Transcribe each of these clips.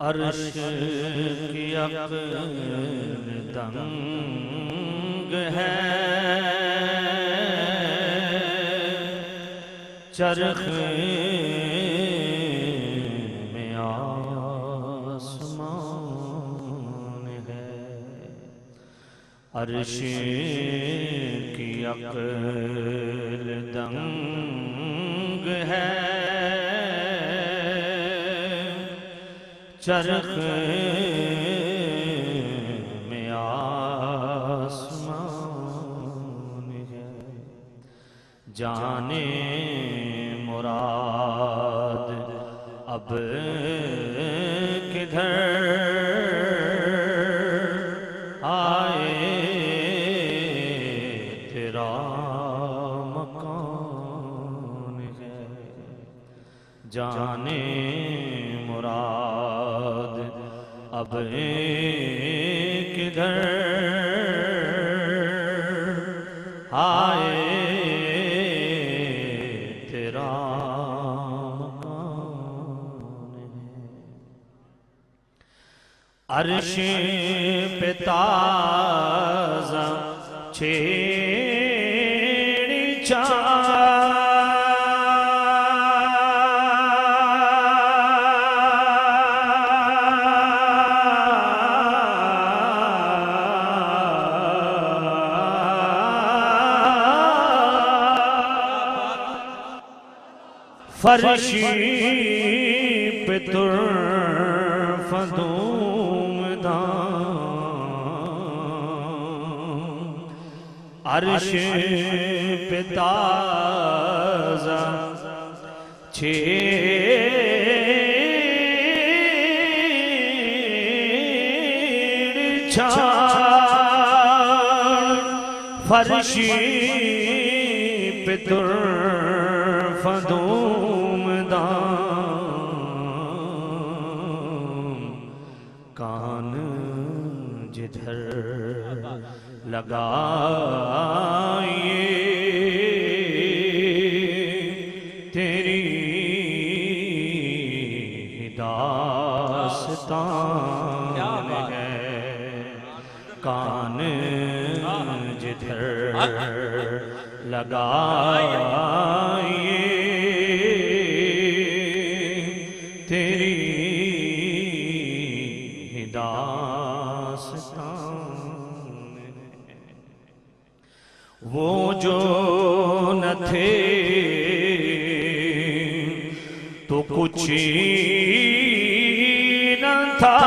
अर्श की अक़ल दंग है चरख़ में आसमान है अर्श की अक़ल दंग है चरख़ में आसमान है जाने मुराद अब किधर आए तेरा मकान है जाने मुराद अब किधर आए तेरा मकान है अर्श पे ताज़ा छेड़ी फर्शी पे तुर्फ़ दूमदां अर्श पे ताज़ा छेड़छाड़ फर्शी पे तुर्फ़दूमदाम कान जिधर लगाइए तेरी दास्तान है। कान जिधर लगाइए तेरी दास्तान है। वो जो न थे तो कुछ न था,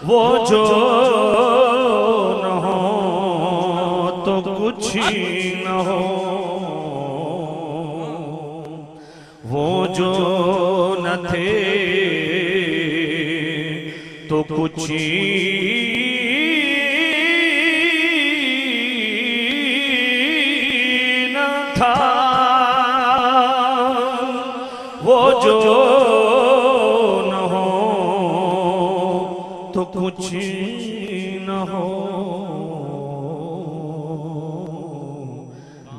वो जो न हो तो कुछ न हो, वो जो न थे तो कुछ न था, वो जो न हो तो कुछ न हो।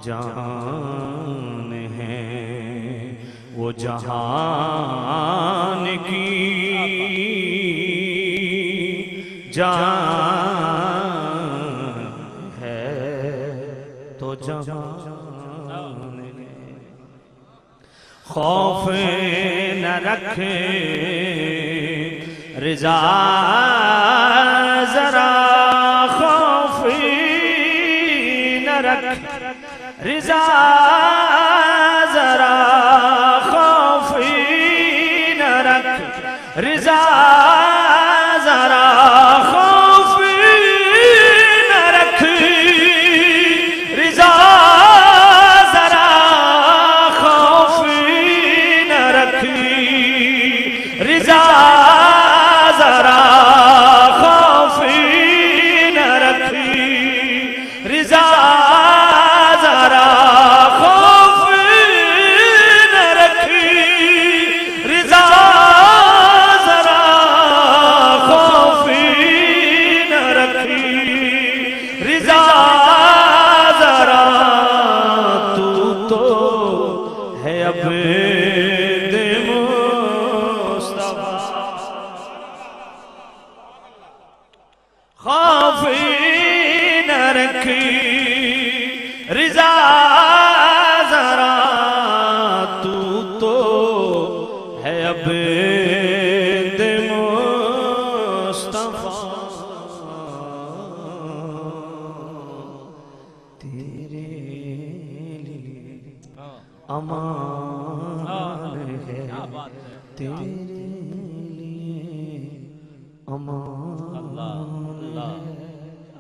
जान है वो जहान की, जान है तो जहान है। खौफ न रखे रिजा जरा, खौफ न रख रिजा जरा, खौफ न रख रिजा जरा, खौफ न रख रिजा जरा, खौफ न रख रिजा जरा, खौफ न रख रिजा जरा, खौफ न रख रिजा जरा, खौफ न रख रिजा जरा। तू तो है अब खौफ न रख रिजा जरा, तू तो है अब मुस्तफा। तेरे लिए अमान है, तेरे लिए अमान। अल्लाह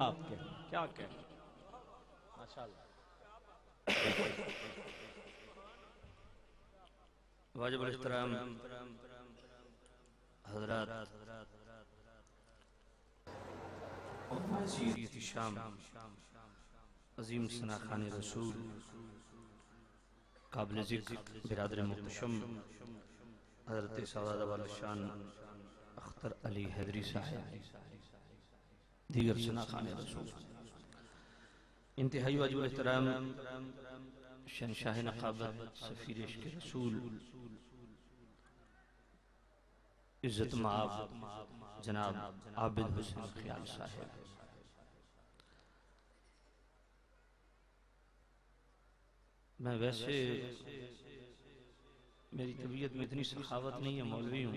आपके क्या कह माशाअल्लाह। वाजिबुल इहतराम हज़रात, शाम अजीम सना खाने रसूल काबिल ज़िक्र बिरादर मुहतशम हज़रत सवाद वाला शान अख्तर अली हैदरी साहब, दीगर सना खाने रसूल, इंतहाई वाजिबुल इहतराम शहंशाह नक़ाबत सफ़ीर इश्क़ रसूल इज़्ज़त माब जनाब आबिद हुसैन ख़याल साहब, मैं वैसे मेरी तबीयत में इतनी सखावत नहीं है, मौलवी हूँ,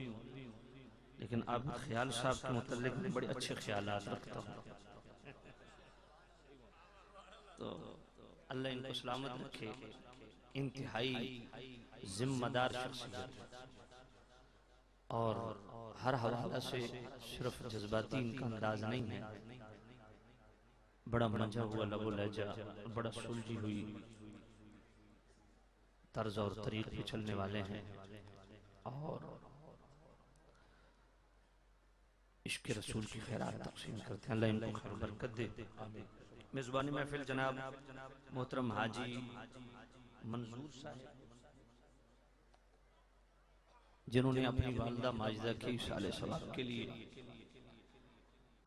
लेकिन आबिद ख़याल साहब के मुतल्लिक़ में बड़े अच्छे ख्यालात रखता हूँ। तो अल्लाह इनको सलामत रखे। इंतहाई जिम्मेदार शख्सियत और हर हवाला से सिर्फ जज्बाती इनका अंदाज नहीं है, बड़ा मंझा हुआ लबो लहजा, बड़ा सुलझी हुई तर्ज और तरीक पे चलने वाले हैं और इश्क़ रसूल की खैरात तक़सीम करते हैं। अल्लाह इनको खैर बरकत दे। मेज़बानी महफिल जनाब मोहतरम हाजी मंजूर साहब, जिन्होंने अपनी वालिदा माजिदा के साले सवाब के लिए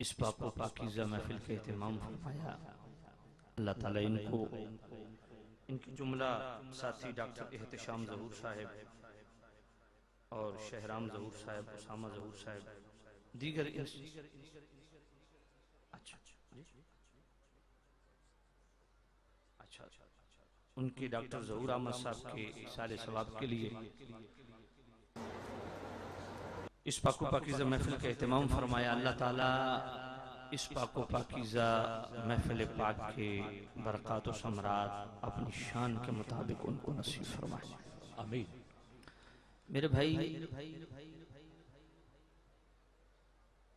इस पाको पाकीज़ा महफिल का एहतमाम फरमाया। अल्लाह ताला इनको, इनकी जुमला साथी डॉक्टर एहतशाम ज़हूर साहब और शहराम ज़हूर साहब, उसामा ज़हूर साहब, दीगर अच्छा उनके डॉक्टर ज़हूर अहमद साहब के साले सवाब के लिए इस पाको पाकीज़ा महफिल का एहतमाम फरमाया। अल्लाह ताला इस पाको पाकीज़ा महफिल पाक के बरक़ात व समरात अपनी शान के मुताबिक उनको नसीब फरमाए। आमीन। मेरे भाई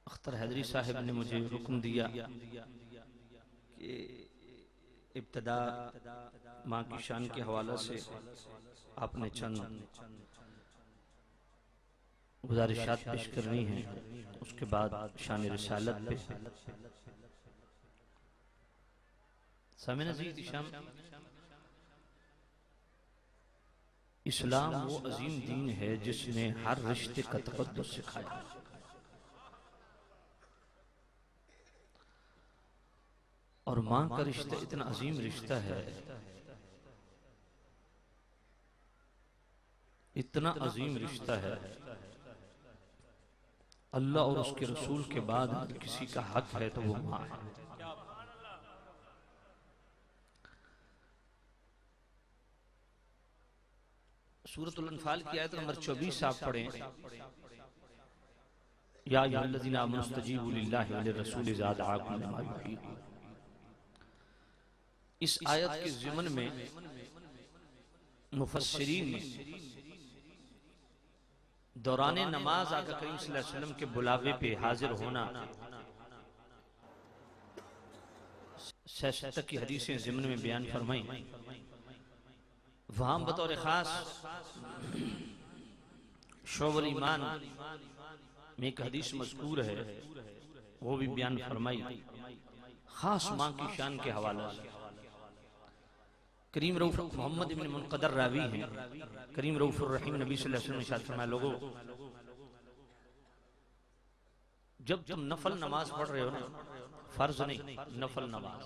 अख्तर हैदरी साहब ने मुझे हुक्म दिया कि इब्तदा माँ की शान के हवाला से आपने चंद गुजारिशात पेश करनी है, उसके बाद शान रिसालत पे। सामने अज़ीज़ शाम, इस्लाम वो अजीम दीन है जिसने हर रिश्ते का तक़द्दुस सिखाया। और माँ का रिश्ता इतना अजीम रिश्ता है, इतना अजीम रिश्ता है, अल्लाह और उसके रसूल के बाद अगर किसी का हक है तो वो माँ है। सूरतुल अनफाल की आयत नंबर 24 आप पढ़ें, या अय्युहल्लज़ीना आमनू इस्तजीबू लिल्लाहि व लिर्रसूलि इज़ा दआकुम लिमा युहयीकुम। इस आयत के ज़िमन में मुफस्सिरीन ने दौरान नमाज आका करीम सल्लल्लाहु अलैहि वसल्लम के बुलावे पे हाजिर होना, 66 की हदीसें ज़िमन में बयान फरमाई। वहां बतौर खास शोबुल ईमान में एक हदीस मज़कूर है, वो भी बयान फरमाई खास माँ की शान के हवाला से। करीम रऊफ मोहम्मद इब्न मुनक़दर रावी हैं, करीम रऊफुर रहीम नबी सल्लल्लाहु अलैहि वसल्लम ने इरशाद फरमाया, लोगों जब तुम नफल नमाज पढ़ रहे हो ना, फर्ज नहीं नफल नमाज,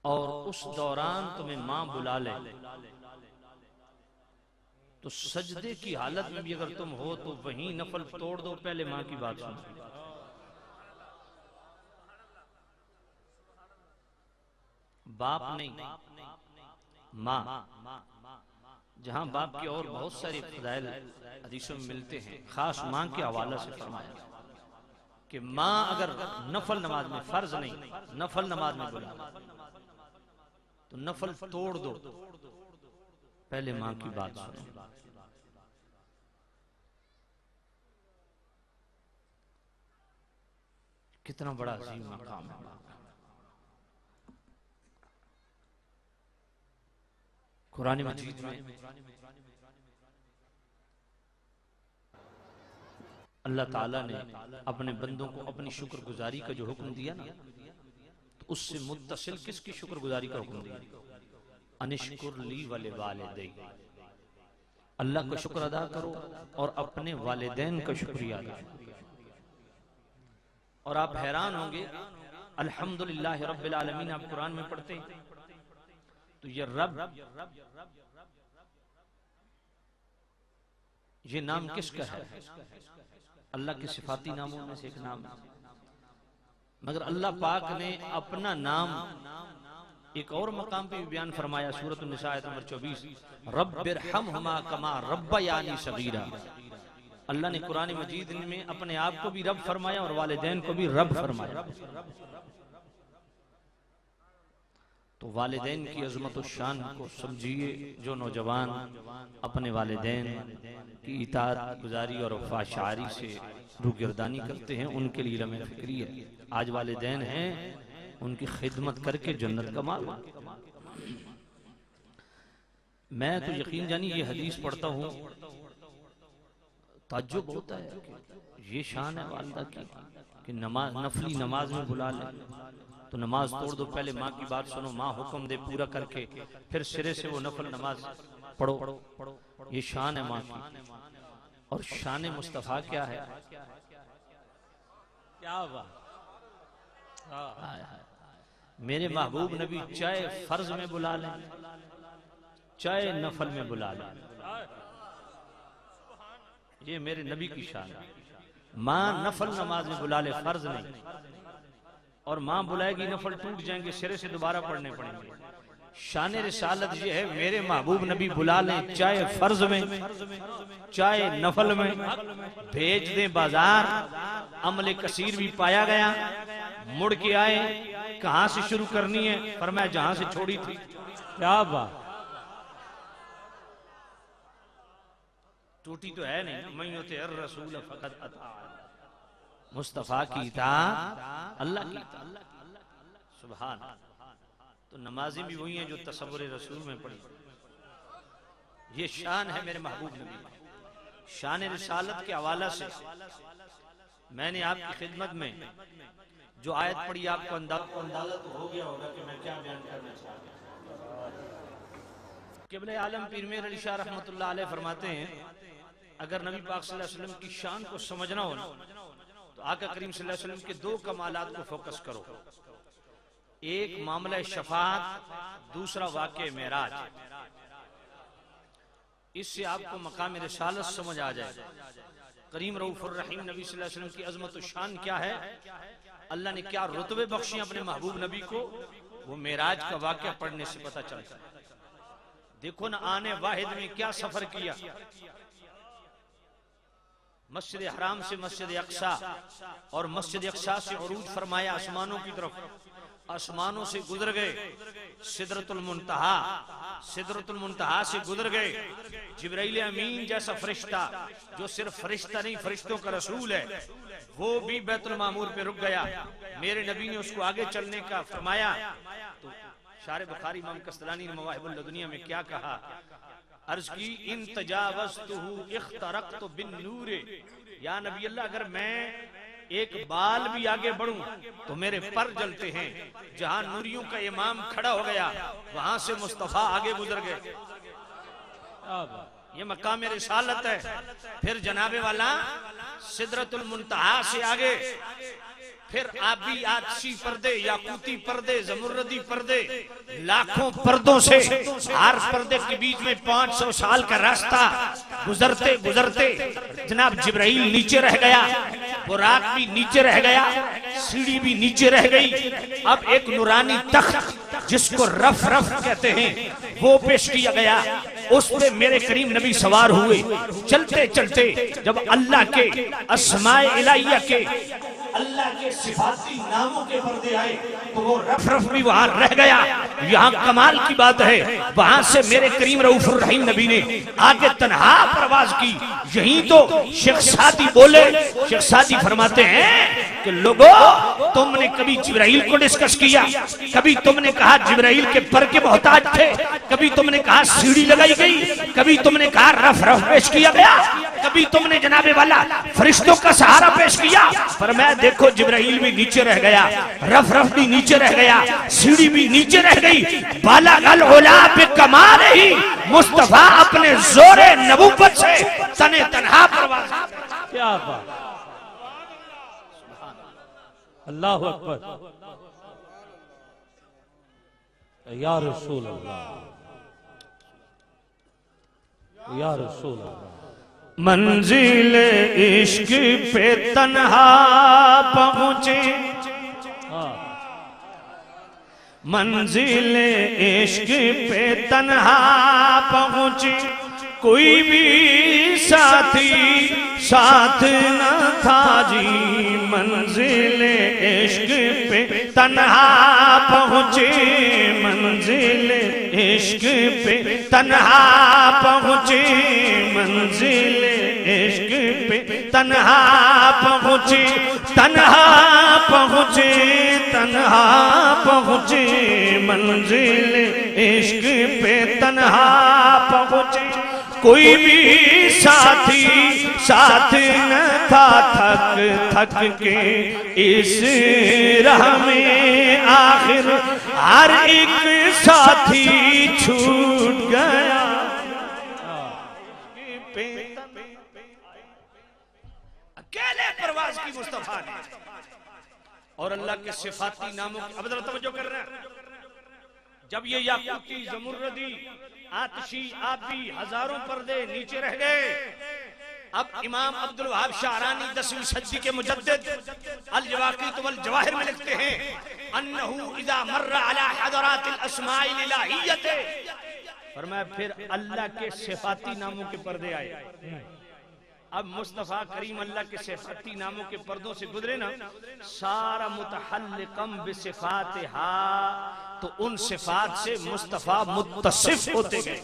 और उस दौरान तुम्हें माँ बुला ले, तो सजदे की हालत में भी अगर तुम हो तो वहीं नफल तोड़ दो, पहले माँ की बात सुनो। बाप नहीं, माँ। जहां बाप की और बहुत सारी फज़ाइल हदीसों में मिलते हैं, खास माँ के हवाले से फरमाया कि माँ अगर नफल नमाज में, फर्ज नहीं नफल नमाज में बुला तो नफल तोड़ दो, पहले माँ की बात सुनो। कितना बड़ा अजीम मकाम है माँ का। कुरान मजीद में अल्लाह ताला ने अपने बंदों को अपनी शुक्रगुजारी का जो हुक्म दिया ना, तो उससे मुत्तसिल किसकी शुक्रगुजारी का हुक्म दिया? अनिश्कुर ली वले वालिदै, अल्लाह का शुक्र अदा करो और अपने वालिदैन का शुक्रिया अदा करो। और आप हैरान होंगे, अल्हम्दुलिल्लाह रब्बिल आलमीन आप कुरान में पढ़ते हैं तो ये रब, ये नाम किसका है? अल्लाह के सिफाती नामों में से एक नाम है। मगर अल्लाह पाक ने अपना नाम एक और मकाम पे भी बयान फरमाया, सूरत निसा आयत नंबर 24, रब्बिरहमहुमा कमा रब्बयानी सगीरा। अल्लाह ने कुरान मजीद में अपने आप को भी रब फरमाया और वालिदैन को भी रब फरमाया। तो वालिदैन की अजमत और शान को समझिए। जो नौजवान अपने वालिदैन की इताअत गुजारी और वफाशारी से रूगिरदानी करते हैं, उनके लिए लम्हे फिक्री है। आज वालिदैन हैं, उनकी खिदमत करके जन्नत कमा लो। मैं तो यकीन जानी ये हदीस पढ़ता हूँ, ताज्जुब होता है कि ये शान है वालिदा की कि नमाज, नफली नमाज में बुला ले तो नमाज तोड़ दो, पहले माँ की बात सुनो, माँ हुक्म दे पूरा करके फिर सिरे से वो नफल नमाज पढ़ो। ये शान है माँ की। और शान मुस्तफ़ा क्या है? क्या बात। मेरे महबूब नबी चाहे फर्ज में बुला लें, चाहे नफल में बुला लें, ये मेरे नबी की शान है। माँ नफल नमाज में बुला ले, फर्ज नहीं, और माँ बुलाएगी नफल टूट जाएंगे, सिरे से दोबारा पढ़ने पड़ेंगे। शान रिसालत ये है, मेरे महबूब नबी बुला लें, चाहे फर्ज में चाहे नफल में, भेज दें बाजार, अमले कसीर भी पाया गया, मुड़ के आए, कहां से शुरू करनी है? फरमाया जहां से छोड़ी थी। क्या बात। टूटी तो है नहीं। मैं रसूल फकत अता, मुस्तफा की इताअत अल्लाह की इताअत। सुभान। तो नमाजी भी वही है जो तसव्वुर रसूल में पढ़ी। ये शान है मेरे महबूब नबी। शान रिसालत के हवाला से मैंने आपकी खिदमत में जो आयत पढ़ी, आपको अंदाजा तो हो गया होगा कि मैं क्या बयान करना चाहता हूं। क़िबले आलम पीर मीर अली शाह रहमतुल्लाह अलैह फरमाते हैं, अगर नबी पाक सल्लल्लाहु अलैहि वसल्लम की शान को समझना हो ना, तो आका करीम सल्लल्लाहु अलैहि वसल्लम के दो कमालात को फोकस करो। एक मामला शफाअत, दूसरा वाक़े मेराज। इससे आपको मकाम रिसालत समझ आ जाए। करीम रऊफुर रहीम नबी सल्लल्लाहु अलैहि वसल्लम की अजमत और शान क्या है, अल्लाह ने क्या रुतबे बख्शे अपने महबूब नबी को, वो मेराज का वाक़या पढ़ने से पता चलता है। देखो ना, आने वाहिद में क्या सफर किया। मस्जिद हराम से मस्जिद अक्सा और मस्जिद अक्सा से उरूज फरमाया आसमानों की तरफ, आसमानों से गुजर गए सिदरतुल मुंतहा, सिदरतुल मुंतहा से गुजर गए। जिब्राइल अमीन जैसा फरिश्ता, जो सिर्फ फरिश्ता नहीं फरिश्तों का रसूल है, वो भी बैतुल मामूर पे रुक गया। मेरे नबी ने उसको आगे चलने का फरमाया। तो शारे बुखारी इमाम कस्तलानी ने मवाहिबुल लदुनिया में क्या कहा, अर्ज की, इन तजावज़तुहु इख्तरक़तु बिन नूरे, या नबी अल्लाह, अगर मैं एक बाल भी आगे बढ़ूं तो मेरे पर जलते हैं। जहां नूरियों का इमाम खड़ा हो गया, वहां से मुस्तफा आगे गुजर गए। ये मकाम रिसालत है। फिर जनाबे वाला सिदरतुल मुंतहा से आगे, फिर आबी आतशी पर्दे, याकूती पर्दे, जमुर्रदी पर्दे, लाखों पर्दों से हर पर्दे के बीच में 500 साल का रास्ता गुजरते गुजरते जनाब जिब्राइल नीचे रह गया, बुराक भी नीचे रह गया, सीढ़ी भी नीचे रह गई। अब एक नूरानी तख्त जिसको रफ रफ कहते हैं वो पेश किया गया, उस पे मेरे करीम नबी सवार हुए। चलते चलते जब अल्लाह के अस्माए इलाहिया के, अल्लाह के सिफाती नामों के पर्दे आए तो वो रफ रफ भी वहां रह गया। यहाँ कमाल की बात है, वहां से मेरे करीम रऊफुर रहीम नबी ने आगे तन्हा परवाज की। यही तो शेख सादी बोले, शेख सादी फरमाते हैं कि लोगों, तुमने कभी जिब्राइल को डिस्कस किया, कभी तुमने कहा जिब्राइल के पर के मोहताज थे, कभी तुमने कहा सीढ़ी लगाई गई, कभी तुमने कहा रफ रफ पेश किया गया, कभी तुमने जनाबे वाला फरिश्तों का सहारा पेश किया। पर मैं देखो जिब्राइल भी नीचे रह गया, रफ रफ भी नीचे रह गया, सीढ़ी भी नीचे रह गई। बाला गल ओला पे कमाल ही मुस्तफा अपने जोरे नबूवत से तने तन्हा परवाज। क्या बात। अल्लाहु अकबर। या रसूल अल्लाह, या रसूल अल्लाह। मंजिल इश्क पे तन्हा पहुंचे, मंजिल इश्क पे तन्हा पहुंचे, कोई भी साथी साथ न था जी मंजिल इश्क पे तन्हा पहुँचे, मंजिल इश्क पे तन्हा पहुँचे, मंजिल इश्क पे तन्हा पहुँचे, तन्हा पहुँचे, तन्हा पहुँचे, मंजिल इश्क पे तन्हा पहुँचे। कोई भी साथी साथ न था, थक थक के इस राह में आखिर हर एक साथी छूट गया। अकेले परवाज की मुस्तफा ने और अल्लाह के सिफाती नामों की, अब तवज्जो कर रहे हैं। जब ये याकूती, ज़मुर्रदी, आतिशी, आबी हजारों पर्दे नीचे रह गए, अब इमाम अब्दुल वहाब शाहरानी 10वीं सदी के मुजद्दिद अल जवाक़ित वल जवाहिर में लिखते हैं अन्नहु इज़ा मर्रा अला हज़रातिल अस्माइल इलाहियत, फरमाया फिर अल्लाह के सिफाती नामों के पर्दे आए। अब मुस्तफ़ा करीम अल्लाह के सिफाती नामों के पर्दों से गुजरे ना, सारा मुतहल्लिक़म बिसिफ़ातिहा, तो उन सिफात से मुस्तफ़ा मुत्तसिफ होते गए।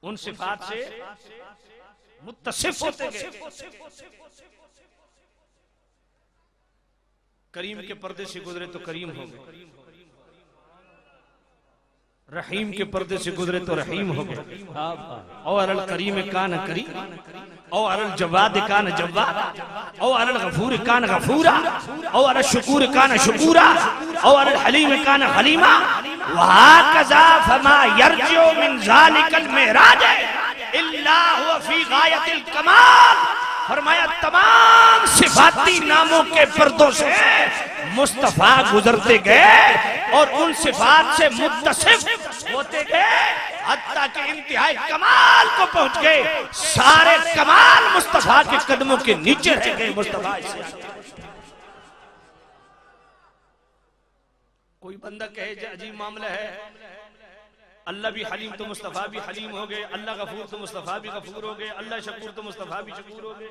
उन सिफात से मुत्तसिफ होते गए। करीम के पर्दे से गुजरे तो करीम हो गए, रहीम के पर्दे से गुजरे तो रहीम हो गए। और अल करीम कान करीम, और अल जवाद कान जवाद, और अल गफूर कान गफूरा, और अल शुकूर कान शुकूरा, और अल हलीम कान हलीमा। वहाकज़ा फमा यरजो मिन ज़ालिकल मेराज इल्ला हुवा फी गायतिल कमाल। फरमाया तमाम सिफाती नामों के पर्दों से मुस्तफा गुजरते गए और उन सिफात से मुत्तसिफ होते गए, हत्ता कि इंतहाई कमाल को पहुंच गए। सारे कमाल मुस्तफा के कदमों के नीचे रह गए। मुस्तफा से कोई बंदा कहे अजीब मामला है, अल्लाह भी हलीम तो मुस्तफ़ा भी हलीम हो गए, अल्लाह गफूर तो मुस्तफ़ा भी गफूर हो गए, अल्लाह शकूर तो मुस्तफ़ा भी शकूर हो गए।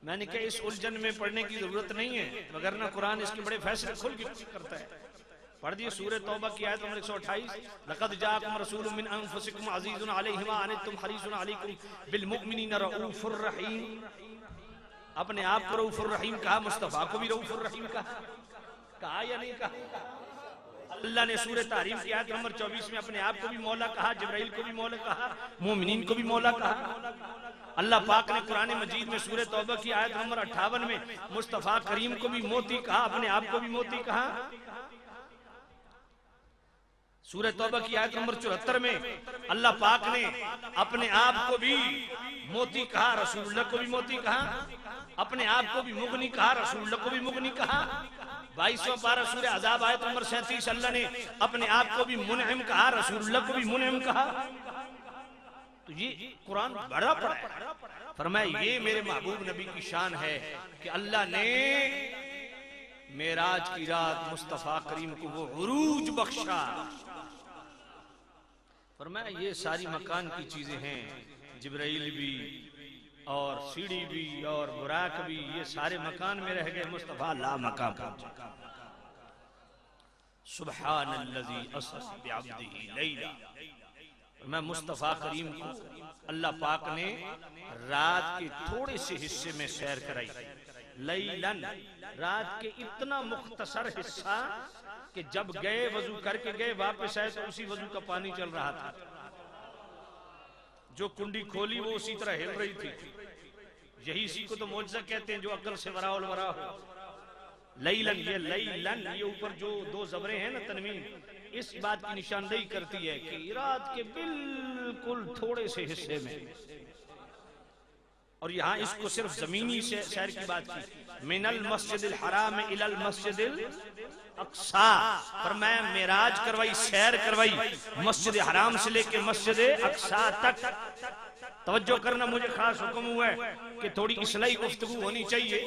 मैंने कहा इस उलझन में पढ़ने की जरूरत नहीं है, वगरना कुरान इसके बड़े फैसले खुल के करता है। पढ़ दिए सूरह तौबा की आयत नंबर 128, लक़द जाअकुम रसूलुम मिन अनफुसिकुम अज़ीज़ुन अलैहि मा अनित्तुम हरीसुन अलैकुम बिल मुमिनीना रऊफुर रहीम। अपने आप को रऊफुर रहीम कहा, मुस्तफ़ा को भी रऊफुर रहीम कहा या नहीं कहा? अल्लाह ने सूरह तारीम की आयत नंबर 24 में अपने आप को भी मौला कहा, जिब्राइल को भी मौला कहा, मोमिनीन को भी मौला कहा। अल्लाह पाक ने कुरान मजीद में सूरह तौबा की आयत नंबर 58 में मुस्तफ़ा करीम को भी मोती कहा, अपने आप को भी मोती कहा। सूरह तौबा की आयत नंबर 74 में अल्लाह पाक ने अपने आप को भी मोती कहा, रसूलुल्लाह को भी मोती कहा, अपने आप को भी मुगनी कहा, रसूलुल्लाह को भी मुगनी कहा। 22वां पारा सूरह अज़ाब आयत नंबर 37 अल्लाह ने अपने आप को भी मुनइम कहा, रसूलुल्लाह को भी मुनइम कहा। तो ये कुरान बड़ा पड़ा है। फरमाया ये मेरे महबूब नबी की शान है कि अल्लाह ने मेराज की रात मुस्तफ़ा करीम को वो उरूज बख्शा। फरमाया ये सारी मकान की चीजें हैं, जिब्राइल भी और सीढ़ी भी और बुराक भी, ये सारे मकान में रह गए, मुस्तफ़ा ला मकाम पहुंचा। सुब्हानल्लज़ी अस्रा बिअब्दिही लैला। मैं मुस्तफ़ा करीम को अल्लाह पाक ने रात के थोड़े से हिस्से में सैर कराई। लैलन, रात के इतना मुख्तसर हिस्सा कि जब गए वजू करके गए, वापस आए तो उसी वजू का पानी चल रहा था। जो कुंडी खोली वो उसी तरह हिल रही थी। यही इसी को तो मौजज़ा कहते हैं जो अक्ल से वराउल वरा हो। लैलन, ये लैलन, ये ऊपर जो दो जबरे हैं ना तनवीन, इस बात की निशानदेही करती है कि रात के बिल्कुल थोड़े से हिस्से में। और यहाँ इसको सिर्फ जमीनी से सैर की बात की। मिनल मस्जिदिल हराम इलल मस्जिदिल अक्सा, पर मैं मेराज करवाई, सैर करवाई मस्जिद हराम से लेके मस्जिद अक्सा तक। तवज्जो करना, मुझे खास हुक्म हुआ है कि थोड़ी इस्लाही गुफ्तगू होनी चाहिए,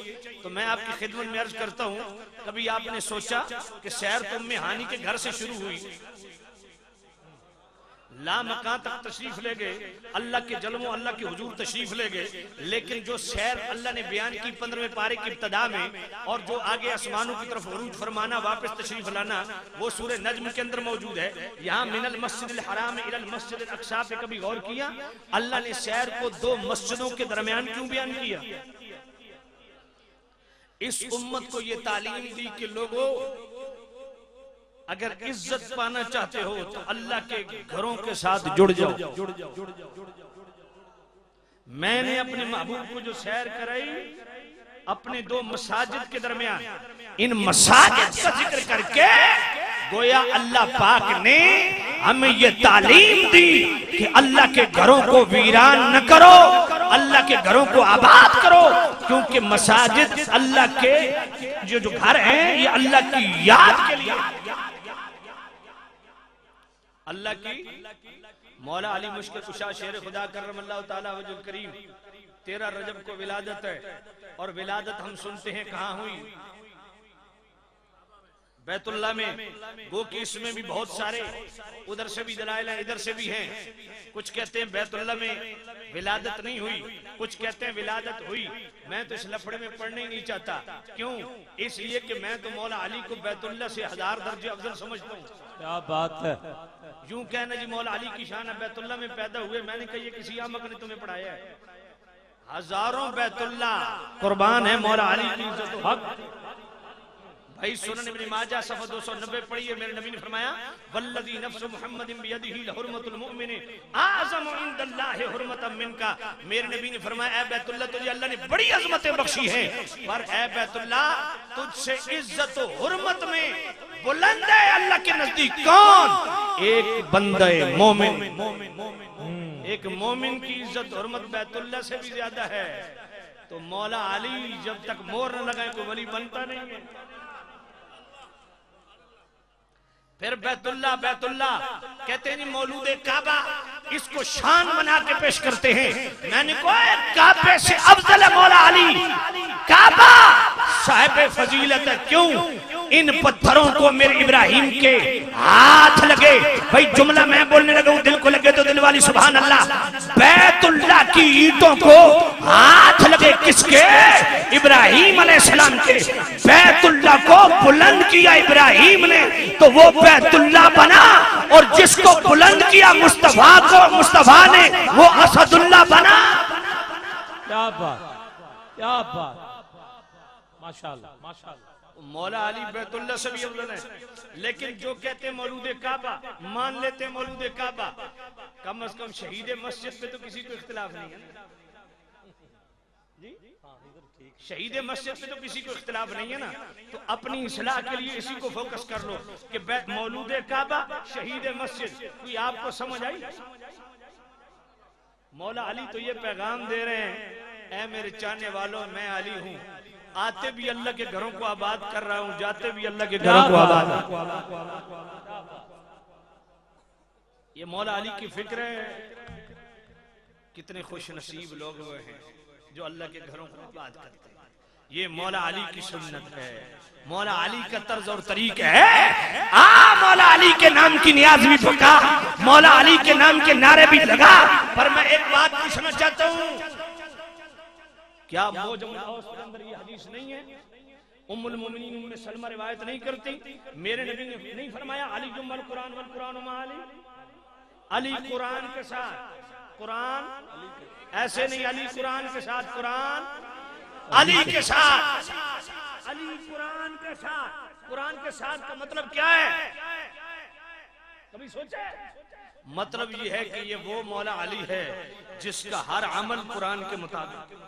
तो मैं आपकी खिदमत में अर्ज करता हूँ, कभी आपने सोचा कि सैर तो उम्मे हानी के घर से शुरू हुई, लामकां तक तशरीफ ले गए, अल्लाह के जलमो अल्लाह के हुजूर तशरीफ ले गए, लेकिन जो सैर अल्लाह ने बयान की 15वें पारे की इब्तिदा में, और जो आगे आसमानों की तरफ उरूज फरमाना, वापस तशरीफ लाना, वो सूरह नज्म के अंदर मौजूद है। यहाँ मिनल मस्जिदिल हराम इलल मस्जिदिल अक्सा पे कभी गौर किया? अल्लाह ने सैर को दो मस्जिदों के दरमियान क्यों बयान किया? इस उम्मत को ये तालीम दी कि लोगों, अगर इज्जत पाना चाहते हो तो अल्लाह के घरों के साथ जुड़ जाओ। मैंने अपने महबूब को जो सैर कराई अपने दो मसाजिद के दरमियान, इन मसाजिद का जिक्र करके गोया अल्लाह पाक ने हमें ये तालीम दी कि अल्लाह के घरों को वीरान न करो, अल्लाह के घरों को आबाद करो, क्योंकि मसाजिद अल्लाह के जो घर हैं ये अल्लाह की याद के लिए, अल्लाह की। मौला अली मुश्किल कुशा शेर खुदा करमल्लाहु ताला वजहुल करीम 13 रजब को विलादत है, और विलादत हम सुनते हैं कहाँ हुई? बैतुल्ला में। गो कि इसमें भी बहुत सारे उधर से भी दलाइल हैं, इधर से भी हैं। कुछ कहते हैं बैतुल्ला में विलादत नहीं हुई, कुछ कहते हैं विलादत हुई। मैं तो इस लफड़े में पढ़ने ही नहीं चाहता। क्यों? इसलिए कि मैं तो मौला अली को बैतुल्ला से 1000 दर्जे अफजल समझता हूँ। क्या बात है। यूं कहना जी मौला अली की शान बैतुल्ला में पैदा हुए, मैंने कहा ये किसी आमक ने तुम्हें पढ़ाया है? हजारों बैतुल्ला कुर्बान है मौला अली की इज्जत हक। भाई सुनन इब्न माजा सफ़ा 290 पढ़िए, मेरे नबी ने फरमाया वल्लज़ी नफ्सु मुहम्मदिन बियदिही लहुरमतुल मुमिन आज़म इंदल्लाहि हुरमतम मिनका। मेरे नबी ने फरमाया ऐ बैतुल्ला तुझे अल्लाह ने बड़ी अजमतें बख्शी हैं, पर ऐ बैतुल्ला तुझसे इज्जत और हुर्मत में बुलंद है अल्लाह के नजदीक कौन? एक बंदे मोमिन। एक मोमिन की इज्जत हुर्मत बैतुल्ला से भी ज्यादा है। तो मौला अली जब तक मोहर न लगाए कोई वली बनता नहीं है। फिर बैतुल्ला बैतुल्ला कहते हैं मौलूदे काबा, इसको शान बना के पेश करते हैं। मैंने कहा काबे से अफजल है मौला अली, काबा साहिब फजीलत है। क्यों? इन पत्थरों को मेरे इब्राहिम के हाथ लगे। भाई जुमला मैं बोलने लगा दिल को लगे तो दिल वाली सुभान अल्लाह। बैतुल्ला की ईंटों को हाथ लगे किसके? इब्राहिम अलैहिस्सलाम के। बैतुल्ला को बुलंद किया इब्राहिम ने तो वो बैतुल्ला बना, और जिसको बुलंद किया मुस्तफा को, मुस्तफा ने वो असदुल्ला बना। क्या बात, क्या बात, माशाअल्लाह माशाअल्लाह। मौला अली बैतुल्ला से भी अफजल है। लेकिन जो कहते हैं मौलूदे काबा, मान लेते हैं मौलूदे काबा, कम से कम शहीद मस्जिद पे तो किसी को इख्तिलाफ नहीं है जी। शहीद मस्जिद पे तो किसी को इख्तिलाफ नहीं है ना। तो अपनी इस्लाह के लिए इसी को फोकस कर लो कि मौलूदे काबा शहीद मस्जिद। कोई आपको समझ आई? मौला अली तो ये पैगाम दे रहे हैं, ऐ मेरे चाहने वालों मैं अली हूँ, आते भी अल्लाह के घरों को आबाद कर रहा हूँ, जाते भी अल्लाह के घरों को आबाद। ये मौला अली की फिक्र है। कितने खुश नसीब लोग वो हैं जो अल्लाह के घरों को आबाद करते हैं। ये मौला अली की सुन्नत है, मौला अली का तर्ज और तरीका है। मौला अली के नाम की नियाज भी फका, मौला अली के नाम के नारे भी लगा। पर मैं एक बात पूछना चाहता हूँ, क्या मौजम के अंदर ये हदीस नहीं है? उम्मुल मोमिनीन उम्मे सलमा रिवायत नहीं करती? मेरे नबी ने नहीं फरमाया अली जुम्मल कुरान वल कुरान मा अली? अली कुरान के साथ, कुरान ऐसे नहीं, अली कुरान के साथ, कुरान अली के साथ, अली कुरान के साथ। कुरान के साथ का मतलब क्या है? कभी सोचे? मतलब ये है कि ये वो मौला अली है जिसका हर अमल कुरान के मुताबिक।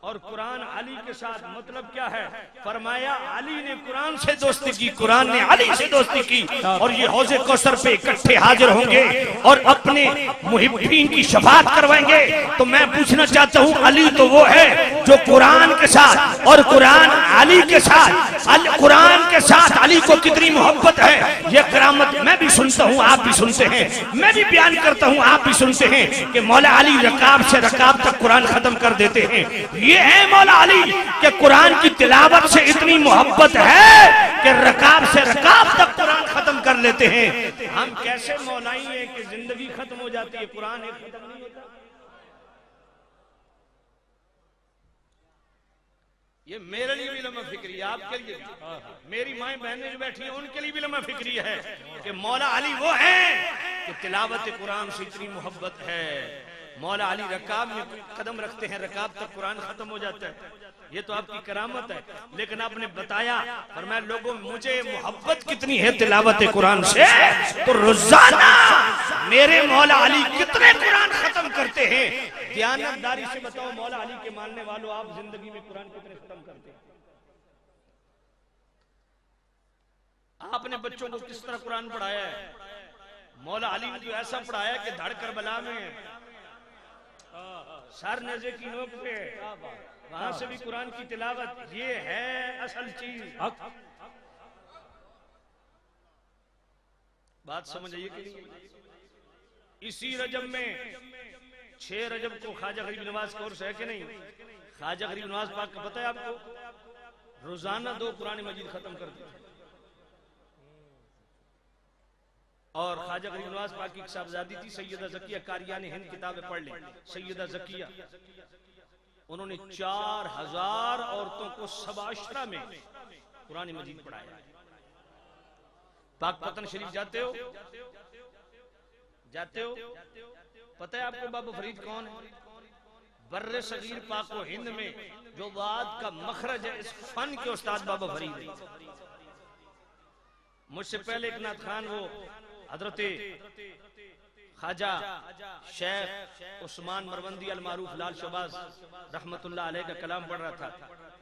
और कुरान अली के साथ मतलब क्या है? फरमाया अली ने कुरान से दोस्ती की, कुरान ने अली से दोस्ती की, और ये हौज़े कौसर पे इकट्ठे हाजिर होंगे और अपने मुहिब्बीन की शफाअत करवाएंगे। तो मैं पूछना चाहता हूँ अली तो वो है जो कुरान के साथ, और कुरान अली के साथ, कुरान के साथ अली को कितनी मोहब्बत है ये करामत मैं भी सुनता हूँ, आप भी सुनते हैं, मैं भी बयान करता हूँ, आप भी सुनते हैं कि मौला अली रकाब से रकाब तक कुरान खत्म कर देते हैं। ये है मौला अली के कुरान की तिलावत से इतनी मोहब्बत है कि रकाब से रकाब तक कुरान खत्म कर लेते हैं। हम कैसे मौलाई हैं कि जिंदगी खत्म हो जाती है, कुरान एक खत्म नहीं होता। ये मेरे लिए भी लम्हा फिक्री है, आपके लिए भी, मेरी माएँ बहनें जो बैठी हैं उनके लिए भी लम्हा फिक्री है कि मौला अली वो हैं कि तिलावत कुरान से इतनी मोहब्बत है। मौला अली रकाब में कदम रखते हैं, रकाब तक कुरान खत्म हो जाता है। ये तो आपकी करामत है। लेकिन आपने बताया और मैं लोगों, मुझे मोहब्बत कितनी है तिलावत कुरान से, तो रोजाना मेरे मौला अली कितने कुरान खत्म करते हैं। दयानतदारी से बताओ मौला अली के मानने वालों, आप जिंदगी में कुरान कितने खत्म करते हैं? आपने बच्चों को किस तरह कुरान पढ़ाया है? मौला अली ने तो ऐसा पढ़ाया कि धड़ करबला में सर नेज़े की नोक पे वहां से भी कुरान की तिलावत। ये है असल चीज। बात समझ आइए कि नहीं? इसी रजब में 6 रजब को ख्वाजा गरीब नवाज का उर्स है कि नहीं? ख्वाजा गरीब नवाज पाक का पता है आपको? रोजाना 2 कुरान मजीद खत्म करते हैं। और ख्वाजा गरीब नवाज पाक की साहबजादी थी सैयदा ज़किया कारिया ने हिंद किताबें पढ़ ली। सैयदा ज़किया उन्होंने 4000 औरतों को सबाशरा में कुरान मजीद पढ़ाया। पाकपतन शरीफ जाते हो? जाते हो? पता है आपको बाबा फरीद कौन है? बर्रे सगीर पाक व हिंद में जो वाद का मखरज है, इस फन के उस्ताद बाबा फरीद है। मुझसे पहले एक नाथ खान वो हजरत ख्वाजा शेख उस्मान मरवंदी अल मारूफ लाल शहबाज रहमतुल्लाह अलैह का कलाम पढ़ रहा था।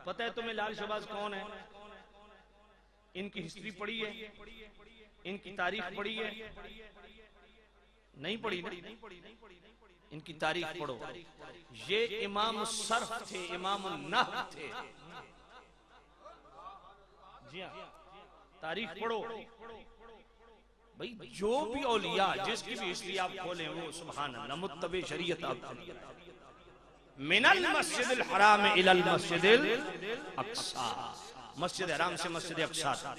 पता है तुम्हें लाल शहबाज कौन है? इनकी हिस्ट्री पढ़ी है? इनकी तारीख पढ़ी है? नहीं पढ़ी ना? इनकी तारीख पढ़ो। ये इमाम सर्फ थे, इमाम नहव थे। जी हाँ, तारीख पढ़ो भाई। जो भी औलिया जिसकी भी हिस्ट्री आप खोलें वो सुभान अल्लाह मुत्तबे शरीयत आप मिनल मस्जिदिल हराम इलल मस्जिदिल अक्सा, मस्जिद हराम से मस्जिद अक्सा था।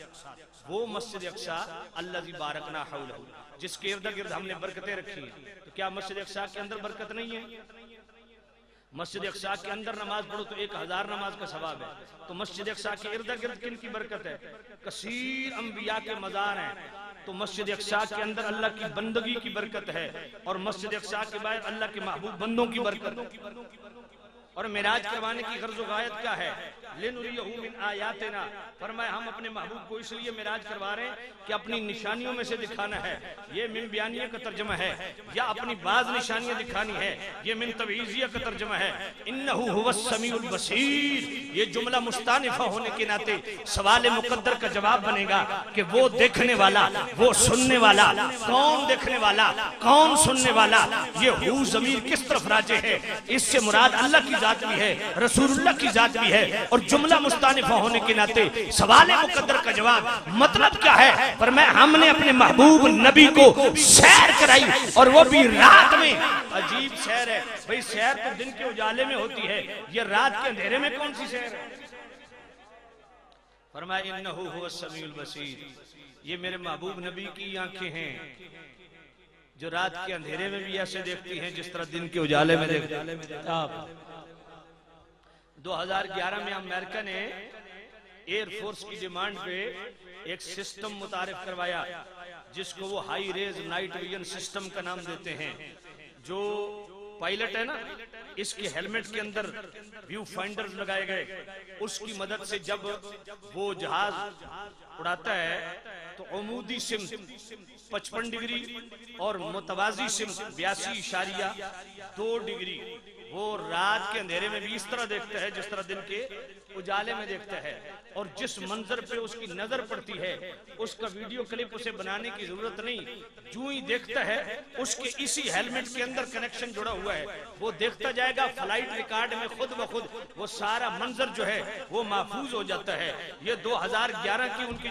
वो मस्जिद अक्सा अल्लज़ी बारकना हौलहू, जिसके इर्द गिर्द हमने बरकतें रखी हैं। तो क्या मस्जिद अक्सा के अंदर बरकत नहीं है? मस्जिद अक्सा के अंदर नमाज पढ़ो तो 1000 नमाज का सवाब है। तो मस्जिद अक्सा के इर्द गिर्द किन की बरकत है? कसीर अंबिया के मज़ार हैं। तो मस्जिद अक्सा के अंदर अल्लाह की बंदगी की बरकत है और मस्जिद अक्सा के बाद अल्लाह के महबूब बंदों की बरकत। और मिराज करवाने की गर्ज व गायत क्या है? लिनुरियहू मिन आयातिना, फरमाया हम अपने महबूब को इसलिए मिराज करवा रहे हैं कि अपनी निशानियों में से दिखाना है। ये मिन बयानिया का तर्जमा है, या अपनी बाज निशानियां दिखानी है। ये मिन तवीजिया का तर्जमा है। इन्नहु हुवस समीउल बसीर, ये जुमला मुस्तानिफा होने के नाते सवाल मुकद्दर का जवाब बनेगा कि वो देखने वाला, वो सुनने वाला, कौन देखने वाला, कौन सुनने वाला, ये हू ज़मीर किस तरफ राजे है? इससे मुराद अल्लाह की जात भी है, रसूलुल्लाह की जात भी है। और जुमला मुस्तानिफा होने के नाते सवाल मुकद्दर का जवाब मतलब क्या है? पर मैं हमने अपने महबूब नबी को सैर कराई और वो भी रात में। अजीब सैर है भाई, सैर तो दिन के उजाले में होती है, ये रात के अंधेरे में कौन सी सैर है? फरमाया इन्नहु हुवस समीउल बसीर, ये मेरे महबूब नबी की आंखें हैं जो रात के अंधेरे में भी ऐसे देखती हैं जिस तरह दिन के उजाले में देखती हैं। 2011 में अमेरिका ने एयरफोर्स की डिमांड पे एक सिस्टम मुतारिफ करवाया जिसको वो high res night vision system का नाम देते हैं। जो पायलट है ना, इसके हेलमेट के अंदर व्यू फाइंडर लगाए गए, उसकी मदद से जब वो जहाज उड़ाता है तो अमूदी सिम 55 डिग्री और मुतवाजी सिम 82.2 डिग्री वो रात के अंधेरे में भी इस तरह देखता है जिस तरह दिन के उजाले में देखता है। और जिस मंजर पे उसकी नजर पड़ती है उसका वीडियो क्लिप उसे बनाने की जरूरत नहीं, जो ही देखता है उसके इसी हेलमेट के अंदर कनेक्शन जुड़ा हुआ है, वो देखता जाएगा। फ्लाइट रिकॉर्ड में खुद ब खुद वो सारा मंजर जो है वो महफूज हो जाता है। ये 2011 की उनकी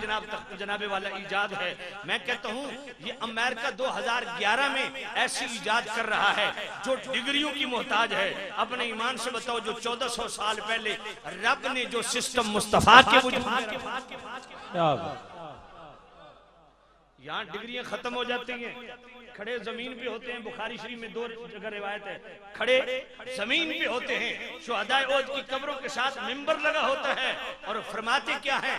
जनाबे वाला इजाद है। मैं कहता हूँ ये अमेरिका 2011 में ऐसी इजाद कर रहा है जो डिग्रियों की मोहताज है। अपने ईमान से बताओ, जो 1400 साल पहले रब ने जो सिस्टम मुस्तफा के वजूद यहाँ डिग्रियां खत्म हो जाती हैं, खड़े जमीन पे होते हैं। बुखारी शरीफ में 2 जगह रिवायत है, खड़े जमीन पे होते हैं। शुहदाए ओहद की कब्रों के साथ मिंबर लगा होता है और फरमाते क्या है,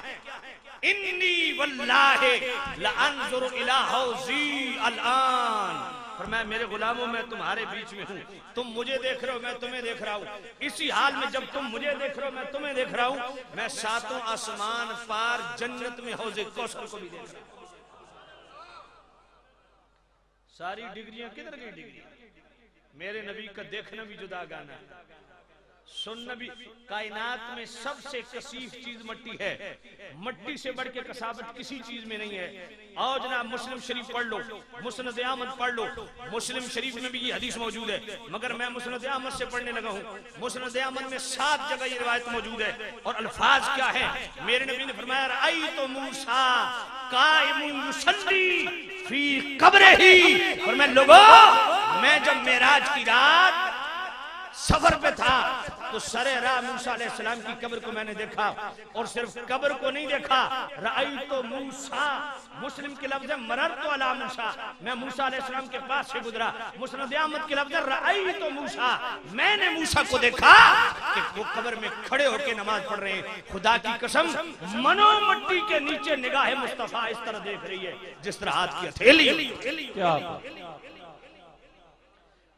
इन्नी वल्लाहि लअंजुरु इला हौजी अलआन। फरमाया मेरे गुलामों मैं तुम्हारे बीच में हूँ, तुम मुझे देख रहे हो, मैं तुम्हें देख रहा हूँ। इसी हाल में जब तुम मुझे देख रहे हो, मैं तुम्हें देख रहा हूँ, मैं 7 आसमान पार जन्नत में हौजे कौसर को भी देख रहा हूँ। सारी डिग्रियां किधर गई? डिग्री मेरे नबी का देखना भी जुदा गाना, सुनना भी। कायनात में सबसे कसीफ चीज मट्टी है, मट्टी से बढ़ के कसावत किसी चीज में नहीं है। और जनाब मुस्लिम शरीफ पढ़ लो, मुस्नद अहमद पढ़ लो, मुस्लिम शरीफ में भी ये हदीस मौजूद है, मगर मैं मुस्नद अहमद से पढ़ने लगा हूँ। मुस्नद अहमद में 7 जगह ये रिवायत मौजूद है और अल्फाज क्या है, मेरे नबी ने फरमाया रअई तो मूसा काइमुन युसल्ली फी कब्रिही। और मैं लोगों, मैं जब मेराज की रात सफर पे था तो सरे राह मूसा अलैहिस्सलाम की कब्र को मैंने देखा, और सिर्फ कब्र को नहीं देखा, रअई तो मूसा, मुस्लिम के लफ्ज़ है मरर तो अला मूसा, मैं मूसा अलैहिस्सलाम के पास से गुजरा। मुस्नद अहमद के लफ्ज़ है रअई तो मूसा, मैंने मूसा को देखा कि वो कब्र में खड़े होकर नमाज पढ़ रहे हैं। खुदा की कसम, मनो मट्टी के नीचे निगाह मुस्तफा इस तरह देख रही है जिस तरह हाथ की हथेली। क्या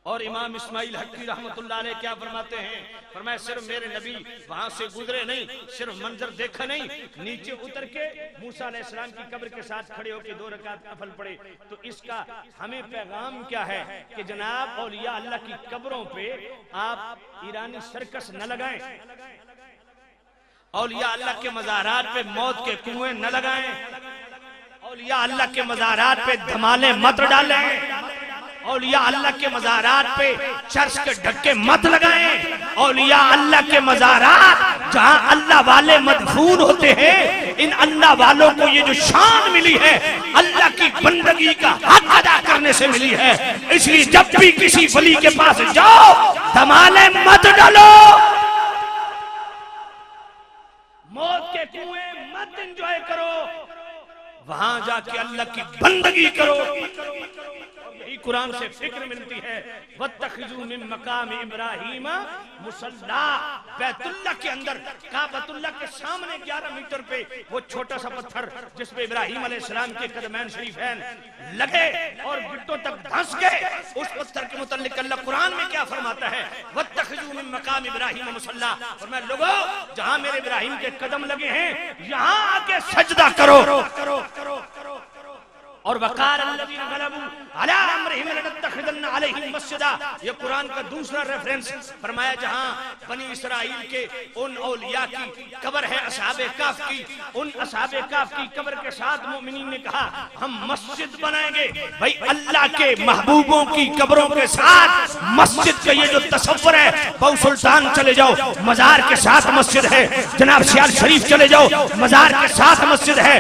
और इमाम इस्माइल हक्की रहमतुल्लाह अलैह क्या फरमाते हैं, फरमाया सिर्फ मेरे नबी वहां से गुजरे नहीं, सिर्फ मंजर देखा नहीं, नीचे उतर के मूसा अलैहिस्सलाम की कब्र के साथ खड़े होकर 2 रकात नफल पढ़े। तो इसका हमें पैगाम क्या है कि जनाब औलिया अल्लाह की कब्रों पे आप ईरानी सर्कस न लगाएं, औलिया अल्लाह के मज़ारात पे मौत के कुएं न लगाएं, औलिया अल्लाह के मज़ारात पे धमाले मत डालें, औलिया अल्लाह के मज़ारात पे चर्च के ढक्के मत लगाएं। औलिया अल्लाह के मज़ारात जहां अल्लाह वाले मदफून होते हैं, इन अल्लाह वालों को ये जो शान मिली है अल्लाह की बंदगी का हक अदा करने से मिली है। इसलिए जब भी किसी वली के पास जाओ धमाले मत डालो, मौत के कुएं मत एंजॉय करो, वहां जाके अल्लाह की बंदगी करो। यही कुरान से फिक्र मिलती है, वत्तखिजू मिन मकाम इब्राहीम मुसल्ला। बैतुल्लाह के अंदर काबतुल्लाह के सामने 11 मीटर पे वो छोटा सा पत्थर जिस पे इब्राहीम अलैहिस्सलाम के कदमैन शरीफैन लगे और गिट्टों तक धंस गए, उस पत्थर के मुतल्लिक अल्लाह कुरान में क्या फरमाता है, वत्तखिजू मिन मकाम इब्राहीम मुसल्ला। और मैं लोगों, जहां मेरे इब्राहीम के कदम लगे हैं यहां आके सजदा करो। और वकार अल्लज़ीना गलबू अला अम्रिहिम लनत्तखिज़न्ना अलैहिम मस्जिदा, ये कुरान का दूसरा रेफरेंस। फरमाया जहां बनी इस्राइल के उन औलिया की कब्र है असहाबे काफ की, उन असहाबे काफ की कब्र के साथ मोमिनीन ने कहा हम मस्जिद बनाएंगे। भाई अल्लाह के महबूबों की कब्रों के साथ मस्जिद का ये जो तसव्वुर है, बहु सुल्तान चले जाओ मजार के साथ मस्जिद है, जनाब सियाल शरीफ चले जाओ मजार के साथ मस्जिद है,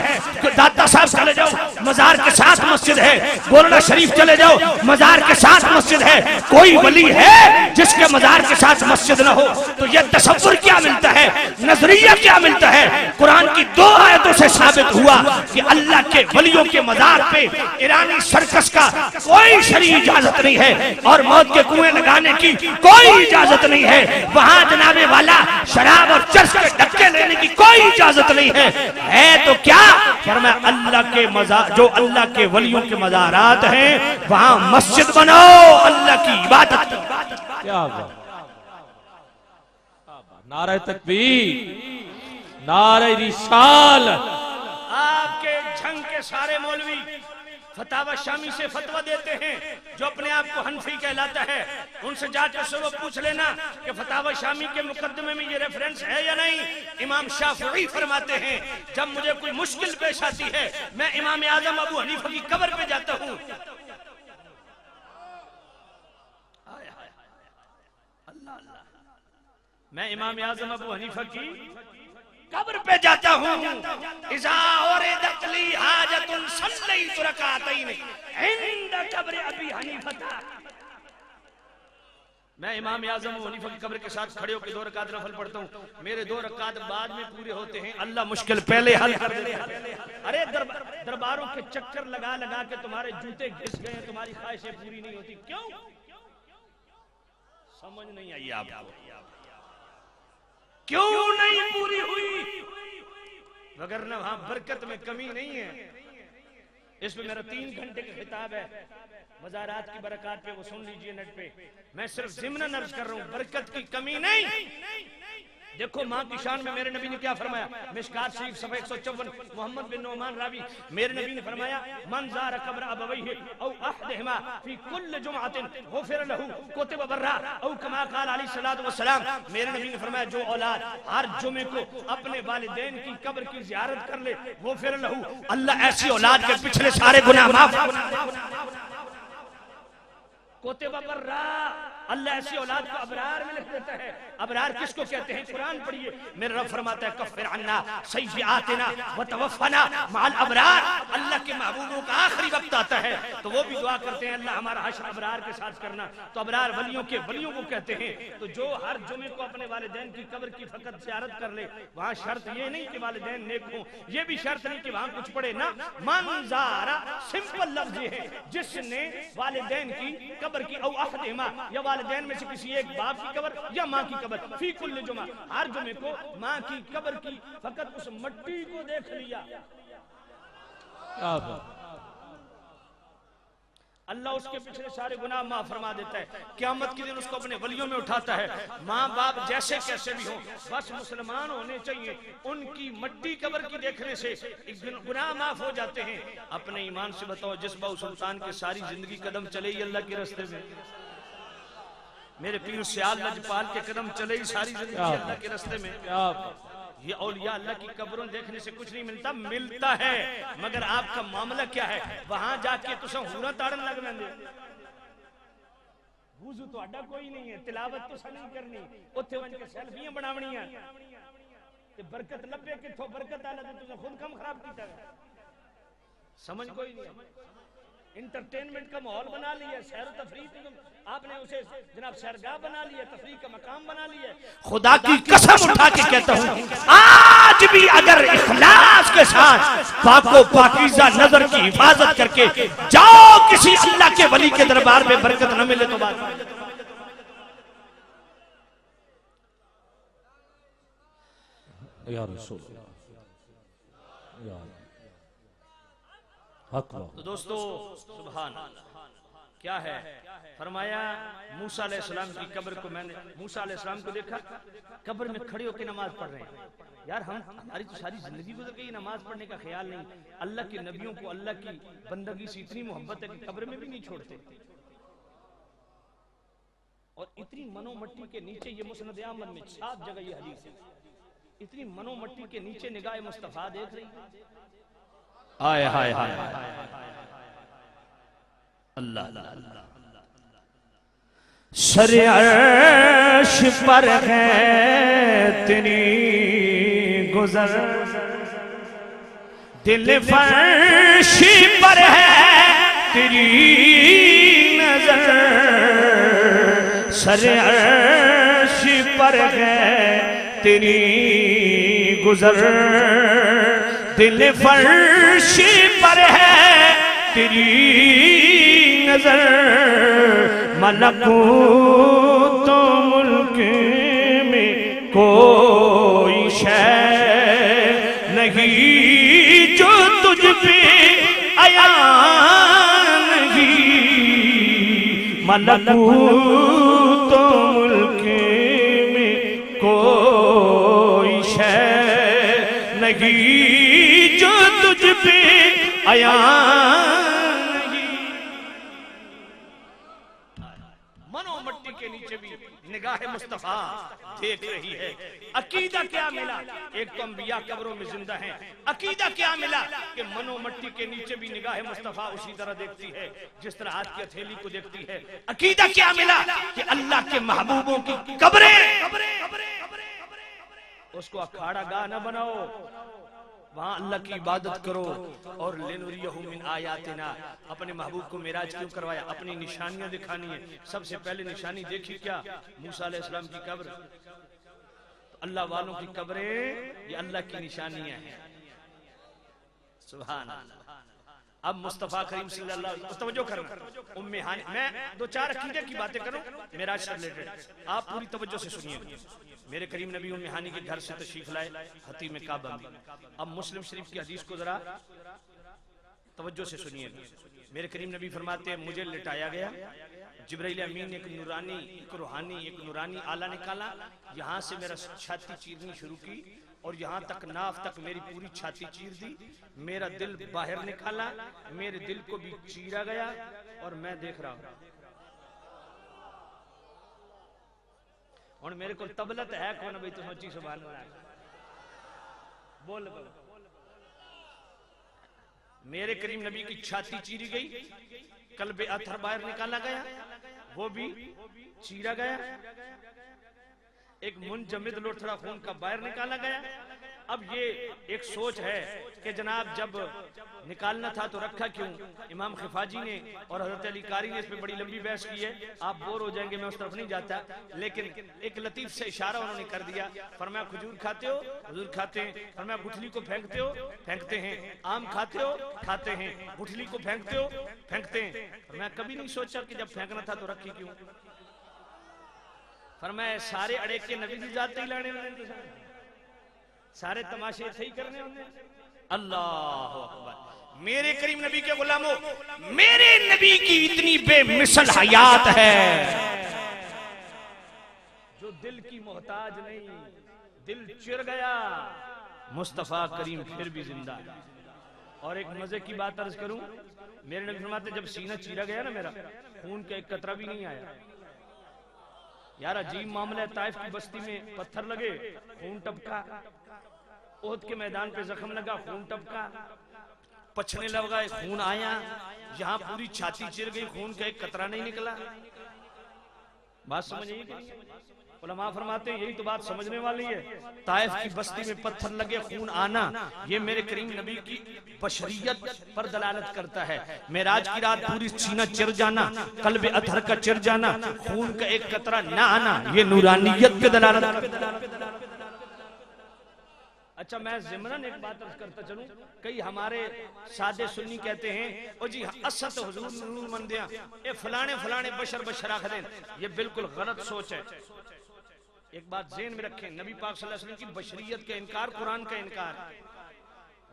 दाता साहब चले जाओ मजार के साथ मस्जिद है, बोरला शरीफ चले जाओ मजार के साथ मस्जिद है। कोई वली है जिसके मजार के साथ मस्जिद न हो? तो यह तसव्वुर क्या मिलता है, नजरिया क्या मिलता है? कुरान की 2 आयतों से साबित हुआ कि अल्लाह के वलियों के मजार पे ईरानी सर्कस का कोई शरई इजाजत नहीं है और मौत के कुएं लगाने की कोई इजाजत नहीं है। वहां जनाबे वाला शराब और चर्च के धक्के लेने की कोई इजाजत नहीं है तो क्या? फरमाया अल्लाह के मजार, जो अल्लाह के वलियों के मज़ारात हैं वहां मस्जिद बनाओ, अल्लाह की इबादत। क्या बात, नारे तकबीर, नारे रिसाल। आपके झंग के सारे मौलवी फतावा शामी से फतवा देते हैं, जो अपने आप को हनफी कहलाता है, उनसे जाकर सुबह पूछ लेना कि फतावा शामी के मुकदमे में ये रेफरेंस है या नहीं। इमाम शाफिई फरमाते हैं जब मुझे कोई मुश्किल पेश आती है मैं इमाम आजम अबू हनीफा की कब्र पे जाता हूँ। मैं इमाम आजम अबू हनीफा की कब्र पे जाता हूँ। इज़ा उरिदत ली हाजतुन सल्लैतु रकातैन इंद कब्र अबी हनीफा। मैं इमाम आजम हनीफा की कब्र के साथ खड़े होकर 2 रकात नफल पढ़ता हूँ, मेरे 2 रकात बाद में पूरे होते हैं, अल्लाह मुश्किल पहले हल कर देते हैं। अरे दरबारों के चक्कर लगा लगा के तुम्हारे जूते घिस गए, तुम्हारी ख्वाहिशें पूरी नहीं होती, क्यों? समझ नहीं आई आपको, क्यों नहीं पूरी हुई? वगरना वहां बरकत में कमी नहीं है। इसमें मेरा 3 घंटे का खिताब है मज़ारात की बरकत पे, वो सुन लीजिए नेट पे। मैं सिर्फ ज़िम्नन अर्ज कर रहा हूँ, बरकत की कमी नहीं। देखो माँ की शान में मेरे नबी ने क्या फरमाया, मिशकात शरीफ सफ़ा 154, मोहम्मद बिन नोमान रावी, मेरे नबी ने फरमाया मन ज़ारा कब्र अबवैहि औ अहदहुमा फी कुल्ल जुमअतिन गुफ़िर लहू कुतिब बर्रा औ कमा क़ाल अलैहि सल्लतु वस्सलाम। मेरे नबी ने फरमाया जो औलाद हर जुमे को अपने वालिदैन की कब्र की ज़ियारत कर ले, गुफ़िर लहू, अल्लाह ऐसी औलाद के पिछले सारे गुनाह माफ। कोतेबा बर्रा, अल्लाह ऐसी औलाद को अबरार में लिख देता है। अबरार किसको कहते हैं? कुरान पढ़िए, मेरा रब फरमाता है कफ़िर अन्ना सय्यिआतिना व तवफ़्फ़ना मअल अबरार। अल्लाह के महबूबों का आखिरी वक्त आता है तो वो भी दुआ करते हैं अल्लाह हमारा हश्र अबरार के साथ करना। तो अबरार वलियों के वलियों को कहते हैं। तो जो हर जुमे को अपने वालिदैन की कब्र की फकत ज़ियारत कर ले, वहाँ शर्त ये नहीं कि वालिदैन नेक हों, ये भी शर्त नहीं कि वहाँ कुछ पढ़े ना। मन ज़ारा सिंपल लफ्ज़ ये है, जिसने वालिदैन की कब्र की औ अहदहुमा, या वालिदैन में से किसी एक बाप की कब्र या माँ की कब्र, फी कुल्ल जुमा, हर जुमे को माँ की कब्र की फकत उस मट्टी को देख लिया, अल्लाह उसके पिछले सारे गुनाह माफ फरमा देता है। क़यामत के दिन उसको अपने वलियों में उठाता है। माँ बाप जैसे कैसे भी हो, बस मुसलमान होने चाहिए, उनकी मट्टी कब्र की देखने से गुनाह माफ हो जाते हैं। अपने ईमान से बताओ, जिस बाऊ सुल्तान के सारी जिंदगी कदम चले ही अल्लाह के रास्ते में, मेरे पीर सियाल लजपाल के कदम चले ही सारी जिंदगी अल्लाह के रास्ते में। ये औलिया अल्लाह की कब्रों देखने से कुछ नहीं मिलता, मिलता है, मगर आपका मामला क्या है? वहां जाके तुसा हुरा ताड़न लग लेंगे, वुज़ू तो अड्डा कोई नहीं है, तिलावत तो नहीं करनी, उत्थे वन के सेल्फियां बनावणियां, ते बरकत लभे किथों? बरकत आला तो तुसा खुद कम खराब कीता है। समझ कोई नहीं। इंटरटेनमेंट का माहौल बना लिया, सैर तफरीह आपने उसे जनाब सैरगाह बना लिया, तफरीह का मकाम बना लिया। खुदा की कसम उठा के कहता हूँ, आज भी अगर इखलास के साथ पाको पाकीज़ा नजर की हिफाजत करके जाओ किसी अल्लाह के वली के दरबार में, बरकत न मिले तो बात। या रसूल तो दोस्तों सुभान क्या है, फरमाया मूसा अलैहिस्सलाम की कब्र को, मैंने मूसा अलैहिस्सलाम को देखा कब्र में खड़े होकर नमाज पढ़ रहे हैं। यार हमारी तो सारी जिंदगी गुजर गई, नमाज पढ़ने का ख्याल नहीं। अल्लाह के नबियों को अल्लाह की बंदगी से इतनी मोहब्बत है कि कब्र में भी नहीं छोड़ते। और इतनी मनोमट्टी के नीचे, ये मुस्नद अहमद में 7 जगह ये हदीस है, इतनी मनोमट्टी के नीचे निगाह मुस्तफा देख रही है। हाय हाय हाय अल्लाह सरे अर्श पर है तेरी गुजर, दिल फर्श पर है तेरी नजर, सरे अर्श पर है तेरी गुजर, दिल फर्श पर है तेरी नजर, मलकूत मुल्क में कोई शय नहीं जो तुझ पे आया नहीं, मलकूत मुल्क में कोई शय नहीं जो तुझ पे आया नहीं। मनोमट्टी के नीचे भी निगाह मुस्तफा देख रही है। अकीदा क्या मिला? एक तो अंबिया कब्रों में जिंदा हैं। अकीदा क्या मिला कि मनोमट्टी के नीचे भी निगाह मुस्तफा उसी तरह देखती है जिस तरह हाथ की हथेली को देखती है। अकीदा क्या मिला कि अल्लाह के महबूबों की कब्रें, उसको अखाड़ा गाह न बनाओ, वहां अल्लाह की इबादत करो। और लिनुरियहु मिन आयातिना, अपने महबूब को मिराज क्यों करवाया? अपनी निशानियां दिखानी है। सबसे पहले निशानी देखी क्या? मूसा अलैहिस्सलाम की कब्र। तो अल्लाह वालों की कब्रें ये अल्लाह की निशानियां हैं। सुभान अल्लाह। अब मुस्तफा करीम सल्लल्लाहु अलैहि वसल्लम तवज्जो करना। उम्मे हानी, मैं दो चार अकीदे की बातें करूं मिराज से रिलेटेड, आप पूरी तवज्जो से सुनिए। मेरे करीम नबी उम्मे हानी के घर से तशरीफ लाए हतीम काबा में। अब मुस्लिम शरीफ की हदीस को जरा तवज्जो से सुनिए। मेरे करीम नबी फरमाते हैं मुझे लिटाया गया, जिब्राइल अमीन ने एक नूरानी, एक रूहानी, एक नूरानी आला निकाला, यहाँ से मेरा छाती चीरनी शुरू की और यहाँ तक नाफ तक मेरी पूरी छाती चीर दी। मेरा दिल बाहर निकाला, मेरे दिल को भी चीरा गया और मैं देख रहा हूं। और मेरे को तबलत है कौन भाई? तो सोची सुभान अल्लाह बोल बोल। मेरे करीम नबी की छाती चीरी गई, कल्बे अथर बाहर निकाला गया, वो भी चीरा गया, एक मुंजमद लोथड़ा खून का बाहर निकाला गया। अब ये एक सोच है कि जनाब जब निकालना था तो रखा क्यों? इमाम खिफाजी ने और हजरत अली कारी ने इस पे बड़ी लंबी बहस की है, आप बोर हो जाएंगे, मैं उस तरफ नहीं जाता। लेकिन एक लतीफ से इशारा उन्होंने कर दिया। फरमाया खजूर खाते हो? हुजूर खाते हैं। फरमाया गुठली को फेंकते हो? फेंकते हैं। आम खाते हो? खाते हैं। गुठली को फेंकते हो? फेंकते हैं। मैं कभी नहीं सोचा कि जब फेंकना था तो रखी क्यों? फरमाया सारे अड़े के नबी दी जाते ही लाने वाले, सारे तमाशे सही करने होंगे। अल्लाह अकबर। मेरे करीम नबी के गुलामों, मेरे नबी की इतनी बेमिसल हयात है जो दिल की मोहताज नहीं, दिल चिर गया, मुस्तफा करीम फिर भी जिंदा है। और एक मजे की बात अर्ज करूं, मेरे नबी फरमाते जब सीना चीरा गया ना मेरा, खून का एक कतरा भी नहीं आया। यार अजीब मामला है, ताइफ की बस्ती में पत्थर लगे, खून टपका, ओहद के मैदान पे जख्म लगा, खून टपका, पछने लग गए, खून आया, यहाँ पूरी छाती चिर गई, खून का एक कतरा नहीं निकला। बात समझिए। उलमा फरमाते हैं यही तो बात समझने वाली है। ताइफ की बस्ती में पत्थर लगे, खून आना, ये मेरे करीम नबी की बशरियत पर दलालत करता है। मेराज की रात पूरी सीना चिर जाना, कल्बे अथर का चिर जाना, खून का एक कतरा ना आना, ये नूरानियत पे दलालत। अच्छा मैं ज़िमरन एक बात अर्ज करता चलूं, कई हमारे सादे सुन्नी कहते हैं ओ जी असत हुजूर नूर मंदिया ये फलाने फलाने बशर बशर आखदें, ये बिल्कुल गलत सोच है। एक बात ज़हन में रखें, नबी पाक सल्लल्लाहु अलैहि वसल्लम की बशरियत का इनकार कुरान का इनकार है,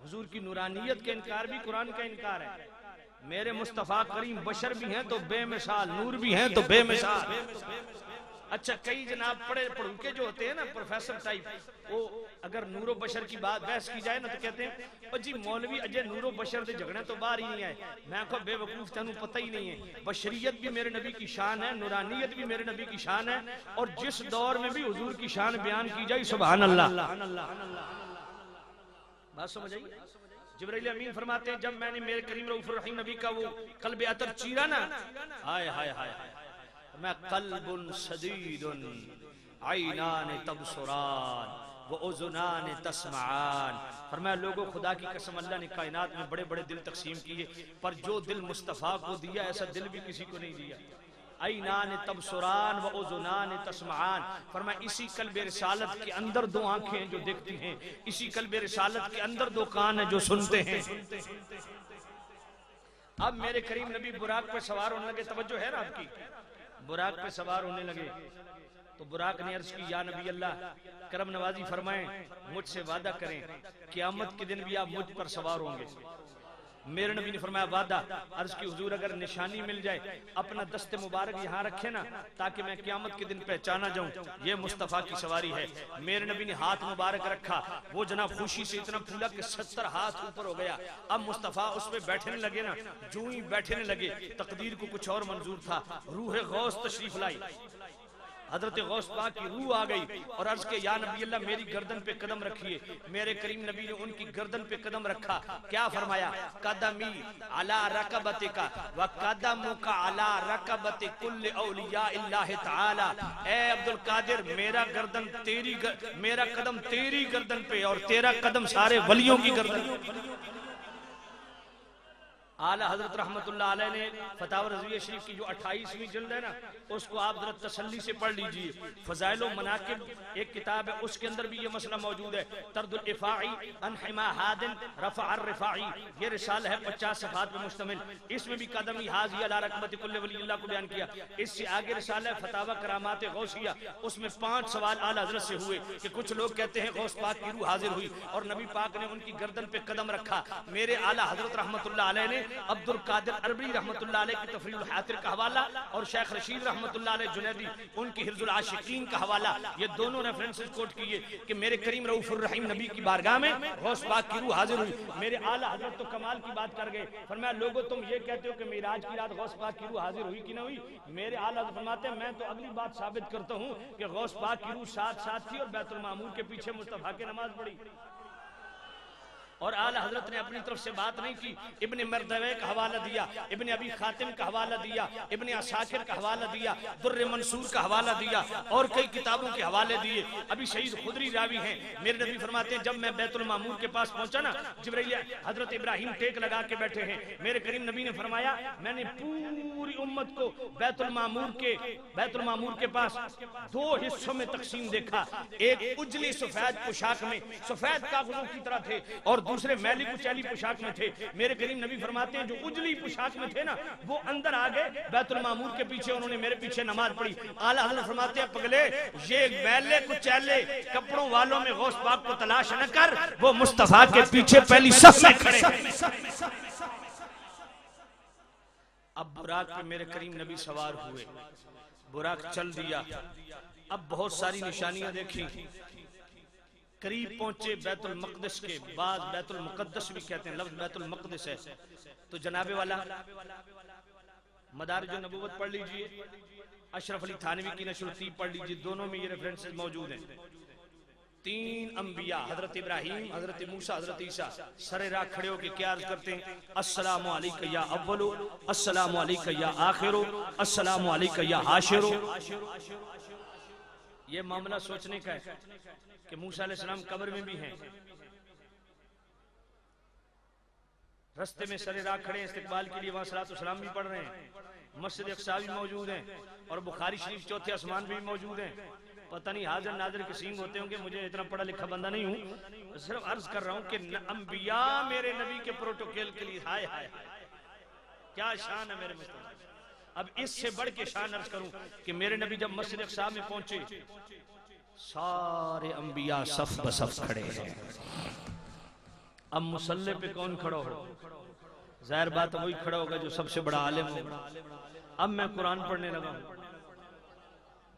हुजूर की नूरानियत का इनकार भी कुरान का इनकार है। मेरे मुस्तफा करीम बशर भी हैं तो बेमिसाल, नूर भी हैं तो बेमिसाल। अच्छा कई जनाब पढ़े पढ़ूके जो होते हैं ना प्रोफेसर टाइप, वो अगर नूरो बशर की बात बहस की जाए ना तो कहते हैं ओ जी मौलवी अजय नूरो बशर के झगड़े तो बाहर ही नहीं आए। मैं को बेवकूफ तेनू पता ही नहीं है, बशरियत भी मेरे नबी की शान है, नूरानियत भी मेरे नबी की शान है, और जिस दौर में भी हुजूर की शान बयान की जाए सुभान अल्लाह। बात समझ आई? जिब्राइल अमीन फरमाते हैं जब मैंने मेरे करीम रऊफुर रहीम नबी का वो कल्बे अतर चीरा ना, हाय हाय हाय, मैं कल्बुन सदीदुन आइनान तबसुरान व उज़ुनान तस्माआन। फरमाया लोगों खुदा की कसम अल्लाह ने कायनात में बड़े बड़े दिल तकसीम किए, पर जो दिल मुस्तफ़ा को दिया ऐसा दिल भी किसी को नहीं दिया। आइनान तबसुरान व उज़ुनान तस्माआन। फरमाया इसी कल्बे रिसालत के अंदर दो आंखें जो देखती हैं, इसी कल्बे रिसालत के अंदर दो कान है जो सुनते हैं। अब मेरे करीम नबी बुराक पे सवार होने लगे, तवज्जो है ना आपकी? बुराक पे सवार होने लगे तो बुराक ने अर्ज की या नबी अल्लाह करम नवाजी फरमाएं, मुझसे वादा करें क़यामत के दिन भी आप मुझ पर सवार होंगे। मेरे नबी ने फरमाया वादा। अर्ज की हुजूर अगर निशानी मिल जाए अपना दस्ते मुबारक यहाँ रखे ना, ताकि मैं क़यामत के दिन पहचाना जाऊं ये मुस्तफ़ा की सवारी है। मेरे नबी ने हाथ मुबारक रखा, वो जनाब खुशी से इतना फूला कि 70 हाथ ऊपर हो गया। अब मुस्तफ़ा उस पर बैठने लगे ना, जो ही बैठने लगे तकदीर को कुछ और मंजूर था, रूह गौस तशरीफ लाई, हजरत गौस पाक की रूह आ गई और अर्ज के या नबी अल्लाह मेरी गर्दन पे कदम रखिए। मेरे करीम नबी ने उनकी गर्दन पे कदम रखा। क्या फरमाया? कदमी अला रकबतिका व कदमुका अला रकबति कुल्ल औलिया इल्लाह ताला। ए अब्दुल कादिर, मेरा कदम तेरी गर्दन पे और तेरा कदम सारे वलियों की गर्दन। आला हजरत रहमतुल्लाह अलैह ने फतावा रज़विया शरीफ की जो 28वीं जिल्द है ना, उसको आप जरा तसल्ली से पढ़ लीजिए। फज़ाइल व मनाकिब एक किताब है, उसके अंदर भी ये मसला मौजूद है। तर्दुल इफ़ाई अन हिमा हादिन रफ़ा अर रिफ़ाई, ये रिसाला है 50 सफ़हात पे मुश्तमिल। इसमें भी कदमी हाज़ी अला रकबति कुल्ल वलील्लाह को बयान किया। इससे आगे रिसाला है फतावा करामात गौसिया, उसमें 5 सवाल आला हजरत से हुए कि कुछ लोग कहते हैं गौस पाक की रूह हाजिर हुई और नबी पाक ने उनकी गर्दन पे कदम रखा। मेरे आला हजरत रहमतुल्लाह अलैह ने अब्दुल कादिर अरबी रहमतुल्लाह अलैह की तफरीरुल हातिर का हवाला और शेख रशीद रहमतुल्लाह अलैह जुनैदी उनकी हिफ्जुल आशिकीन का हवाला, ये दोनों रेफरेंसेस कोट किए कि मेरे करीम रऊफुर रहीम नबी की बारगाह में गौस पाक की रूह हाजिर हुई। मेरे आला हजरत तो कमाल की बात कर गए। फरमाया लोगों तुम ये कहते हो कि मिराज की रात गौस पाक की रूह हाजिर हुई कि ना हुई? मेरे आला हजरत फरमाते हैं मैं तो अगली बात साबित करता हूँ कि गौस पाक की रूह साथ थी और बैतुल मामूर के पीछे मुस्तफा की नमाज पढ़ी। और आला हजरत ने अपनी तरफ से बात नहीं की। इब्ने मरदवे का हवाला दिया, इब्ने अबी खातिम का हवाला दिया, इब्ने असाकिर का हवाला दिया, दुर्र मंसूर का हवाला दिया और कई किताबों के हवाले दिए। अभी शहीद खुदरी रावी हैं। मेरे नबी फरमाते हैं जब मैं बैतुल मामूर के पास पहुंचा ना, जिब्राइल हजरत इब्राहिम टेक लगा के बैठे हैं। मेरे करीम नबी ने फरमाया मैंने पूरी उम्मत को बैतुल मामूर के पास 2 हिस्सों में तकसीम देखा। एक उजली सफेद पोशाक में, सफेद कागजों की तरह थे, और दूसरे मैली कुचैली पोशाक में थे। मेरे करीम नबी फरमाते हैं जो उजली पोशाक में थे ना, वो अंदर आ गए बैतुल मामूर के पीछे, उन्होंने मेरे पीछे नमाज पढ़ी। आला हज़रत फरमाते हैं पगले, ये मैले कुचैले कपड़ों वालों में गौस पाक को तलाश न कर, वो मुस्तफा के पीछे पहली सफ में खड़े। अब बुराक पे मेरे करीम नबी सवार हुए, बुराक चल दिया। अब बहुत सारी निशानियां देखी, करीब पहुंचे बैतुल मक़दिस के, बाद बैतुल मुक़द्दस भी कहते हैं, लफ्ज़ बैतुल मक़दिस है। तो जनाबे वाला मदारिज नबूवत पढ़ लीजिए, अशरफ अली थानवी की नशर पढ़ लीजिए, दोनों में ये रेफरेंसेस मौजूद हैं। 3 अंबिया हजरत इब्राहिम, हजरत मूसा, हजरत ईसा सरे राह खड़े होकर क्या अर्ज करते हैं? अस्सलामु अलैका या अव्वलु, अस्सलामु अलैका या आखिरु, अस्सलामु अलैका या हाशिरु। ये मामला सोचने का है कि मूसा अलैहिस्सलाम कब्र में भी हैं, रस्ते में सरे राह खड़े हैं इस्तिकबाल के लिए, वहां सलातो सलाम भी पढ़ रहे हैं, मस्जिद अक्सा भी मौजूद है और बुखारी शरीफ चौथे आसमान भी मौजूद है। पता नहीं हाजिर नाजिर किसीम होते होंगे, मुझे इतना पढ़ा लिखा बंदा नहीं हूँ, सिर्फ अर्ज कर रहा हूँ कि अंबिया मेरे नबी के प्रोटोकॉल के लिए हाय हाय क्या शान है मेरे मुस्तफा। अब इससे बढ़ के शान अर्ज करूं कि मेरे नबी जब मस्जिद अक्सा में पहुंचे, सारे अंबिया सफ बसफ खड़े हैं। अब मुसल्ले पे कौन खड़ा हो? जाहिर बात वही खड़ा होगा जो सबसे बड़ा आलिम होगा। अब मैं कुरान पढ़ने लगा हूं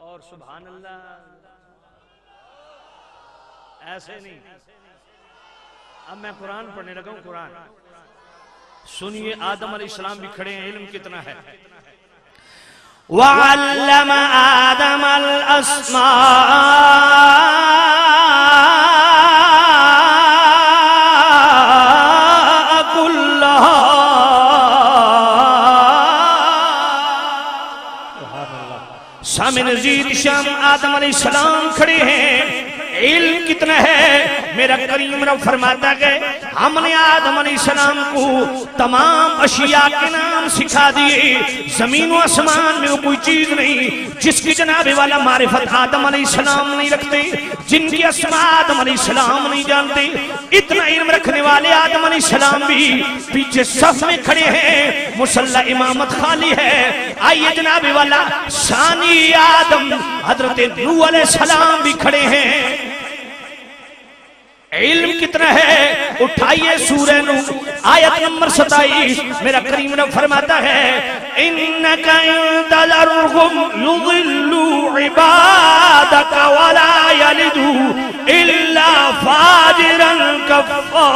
और सुभान अल्लाह, ऐसे नहीं, अब मैं कुरान पढ़ने लगा हूं। कुरान सुनिए, आदम अलैहिस्सलाम भी खड़े हैं, इल्म कितना है। वअल्लम आदम अल अस्मा कुल्लहा। सामिन ज़ीर शाम आदम अलैहिस्सलाम खड़े हैं, इल्म कितना है। मेरा करीम रब फरमाता है हमने आदम अलैहिस्सलाम को तमाम अशिया के नाम सिखा दिए। जमीन व आसमान में वो कोई चीज नहीं जिसकी जनाबे वाला मारिफत आदम अलैहिस्सलाम नहीं रखते, जिनकी अस्मा आदम अलैहिस्सलाम नहीं जानते। इतना इल्म रखने वाले आदम अलैहिस्सलाम भी पीछे सफ में खड़े हैं, मुसल्ला इमामत खाली है। आइए जनाबे वाला सानी आदम हजरत नूह अलैहिस्सलाम भी खड़े हैं। इल्म कितना है, उठाइए सूरह नूह आयत नंबर 27। मेरा करीम रब फरमाता है इन्नका इंतज़रुहुम युज़िल्लू इबादका वला यलिदू इल्ला फाजिरन कफ़्फ़ार।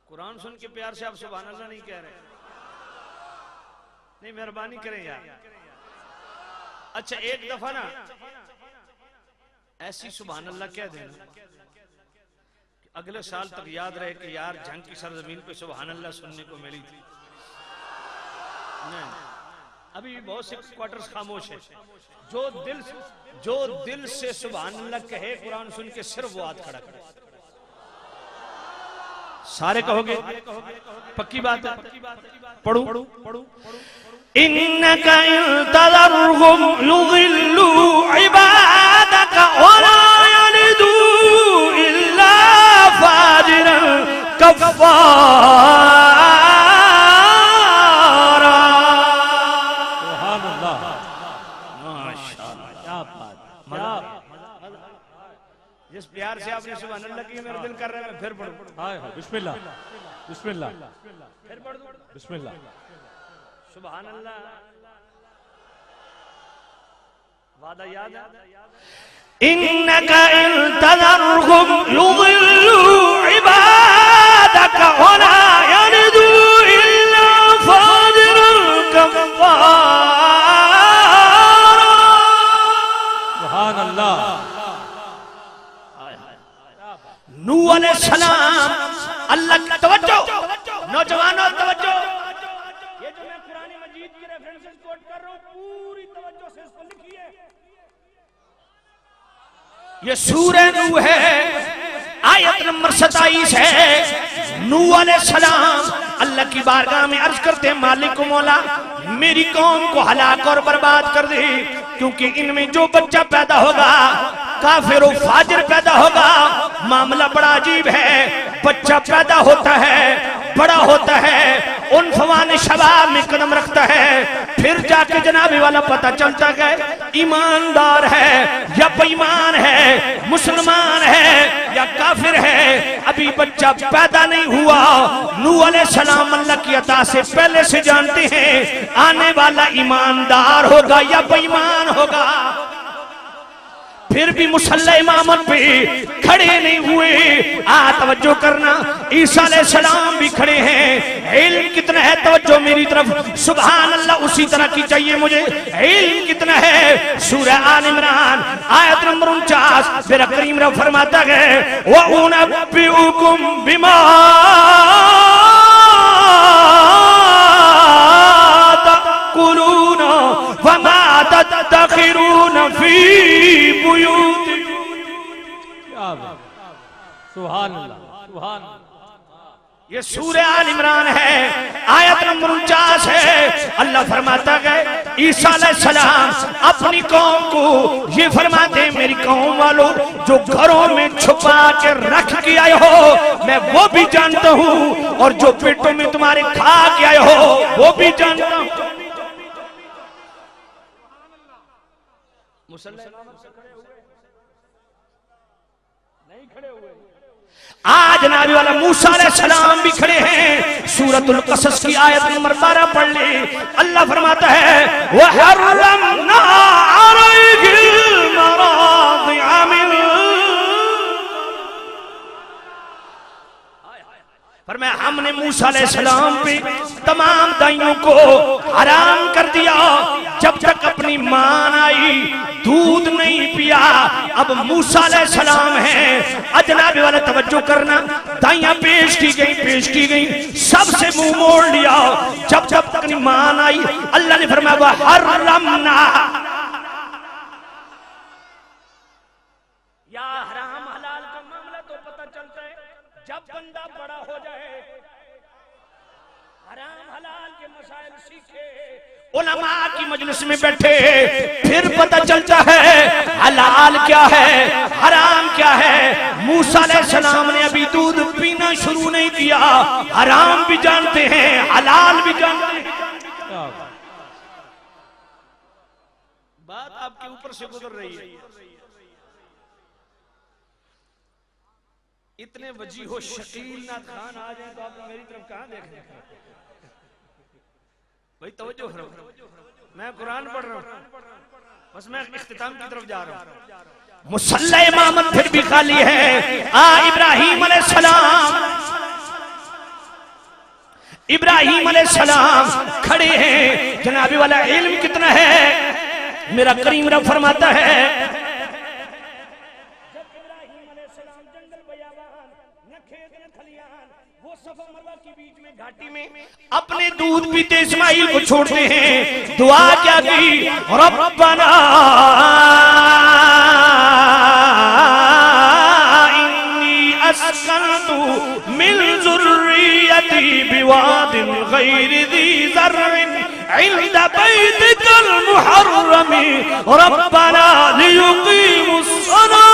कुरान सुन सुभान अल्लाह नहीं कह रहे? नहीं, मेहरबानी करें यार। अच्छा एक दफा ना ऐसी सुभान अल्लाह कह देना अगले साल तक याद रहे कि यार जंग की सरजमीन पे सुभान अल्लाह सुनने को मिली थी। नहीं, अभी भी बहुत से क्वार्टर्स खामोश है। जो दिल से सुभान अल्लाह कहे कुरान सुन के सिर्फ वो हाथ खड़ा करे। सारे कहोगे? पक्की बात है। पढ़ू इन्नका इंतज़रहुम युज़िल्लू इबादका वला यलिदू इल्ला फाजिरन कफ़्फ़ारा। सुभान अल्लाह, माशाअल्लाह, क्या बात, क्या जिस प्यार से आपने सुभान अल्लाह की मेरा दिल कर रहा है। मैं फिर पढ़ूं? हाय हाय, बिस्मिल्लाह बिस्मिल्लाह फिर पढ़ दूं? बिस्मिल्लाह। सुभान अल्लाह, वादा याद है? इन्नका इंतज़रहुम युज़िल्लू इबादका वला यलिदू इल्ला फाजिरन कफ़्फ़ारा। सुभान अल्लाह। नूह अलैहिस्सलाम, अल्लाह की तवज्जो, नौजवानों तवज्जो। ये जो मैं कुरान मजीद की रेफरेंसेस कोट कर रहा हूं पूरी तवज्जो से इसको लिखिए। ये सूरह नूह है, आयत नंबर 27 है। नूह अलैहिस्सलाम अल्लाह की बारगाह में अर्ज करते हैं, मालिक मौला मेरी कौम को हलाक और बर्बाद कर दे, क्योंकि इनमें जो बच्चा पैदा होगा काफिर और फाजिर पैदा होगा। मामला बड़ा अजीब है। बच्चा पैदा होता है, बड़ा होता है, उन फवान शबाब में कदम रखता है, फिर जाके जनाबी वाला पता चलता है ईमानदार है या बेईमान है, मुसलमान है या काफिर है। अभी बच्चा पैदा नहीं हुआ। नूह अलैहिस्सलाम अल्लाह की अता से पहले से जानते हैं आने वाला ईमानदार होगा या बेईमान होगा। फिर भी मुसल्ला इमामत पे खड़े नहीं हुए। तवज्जो करना, ईसा अलैहिस्सलाम भी खड़े हैं। इल्म कितना है? तवज्जो मेरी तरफ। सुभान अल्लाह उसी तरह की चाहिए मुझे। इल्म कितना है? सूरह आल इमरान आयत नंबर 49 मेरा करीम रब फरमाता है व उनब्बिउकुम बिमा तक़ूलून वमा तदख़िरून फी बुयूतिकुम। सुभान अल्लाह, सुभान। ये सूरह आल इमरान है, आयत नंबर 49 है। अल्लाह फरमाता है ईसा अलैहिस्सलाम अपनी कौम को ये फरमाते, मेरी कौम वालों जो घरों में छुपा के रख के आए हो मैं वो भी जानता हूँ, और जो पेटों में तुम्हारे खा के आए हो वो भी जानता हूँ। मुसल्ला इमामत से खड़े हुए नहीं खड़े हुए। आज नाबी वाला मूसा अलैहिस्सलाम भी खड़े हैं। सूरतुल कसस की आयत नंबर 12 पढ़ ले। अल्लाह फरमाता है व हर्रमना अलैहिल मरादिअ मिन, फरमाया हमने मूसा अलैहिस्सलाम पे तमाम दाइयों को हराम कर दिया जब तक अपनी मां आई दूध नहीं पिया। अब मूसा अलैहिस्सलाम है, अजनबी वाला तवज्जो करना, दाइयां पेश की गई, सबसे मुंह मोड़ लिया जब तक अपनी मां आई। अल्लाह ने फरमाया हर्रमना, या हराम हलाल का मामला तो पता चलता है जब बंदा बड़ा हो जाए, हराम हलाल के मसाइल सीखे, उलमा की मजलिस में बैठे, फिर पता चलता है हलाल क्या है हराम क्या है। मूसा अलैहिस्सलाम ने अभी दूध पीना शुरू नहीं किया, हराम भी जानते हैं हलाल भी जानते हैं। बात आपके ऊपर से गुजर रही है। इतने वजी हो शकील ना खान आ जाए तो आप मेरी तरफ कहां देख रहे हैं? भाई तवज्जो करो, मैं कुरान पढ़ रहा हूं, बस मैं इख्तिताम की तरफ जा रहा हूं। मुसल्ला इमामत फिर भी खाली है। इब्राहीम अलैहिस्सलाम इब्राहिम अलैहिस्सलाम खड़े हैं। जनाबी वाला इल्म कितना है, मेरा करीम रब फरमाता है जब इब्राहिम अलैहिस्सलाम जंगल बयाबान न खेत न खलियान वो सफा मरवा के बीच में घाटी में अपने दूध पीते इस्माइल को छोड़ते हैं। दुआ क्या की, रब्बना इन्नी अस्कनतु मिन ज़ुर्रियती बिवादिन गैरि ज़ी ज़र्रिन इंद बैतिकल मुहर्रम रब्बना लियुकीमुस्सलाह।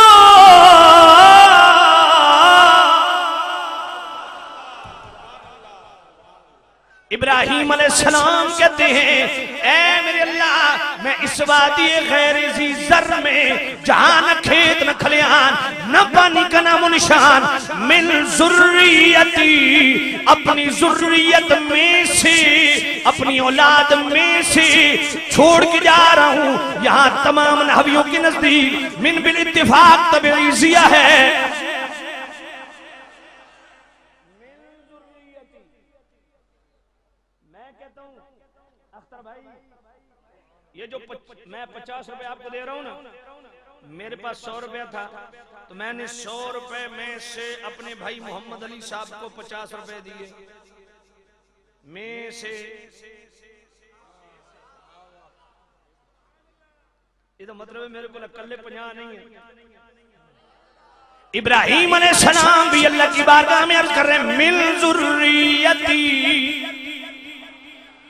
इब्राहिम अलैहिस्सलाम कहते हैं, ऐ मेरे अल्लाह, मैं इस वादी गैर ज़ी ज़र में जहां न खेत न खलियान न पानी का नामो निशान, मिन ज़ुर्रियती अपनी ज़ुर्रियत में से अपनी औलाद में से छोड़ के जा रहा हूं। यहां तमाम नहवियों के नजदीक मिन बिल इत्तिफाक तबईज़िया है। ये जो मैं 50 रुपए आपको दे रहा हूं ना, मेरे पास 100 रुपया था तो मैंने 100 रुपए में से अपने भाई मोहम्मद अली साहब को 50 रुपए दिए में से। ये तो मतलब है मेरे को अकेले 50 नहीं है। इब्राहिम अलैहिस्सलाम भी अल्लाह की बारगाह में अर्ज कर रहे हैं, मिन ज़ुर्रियती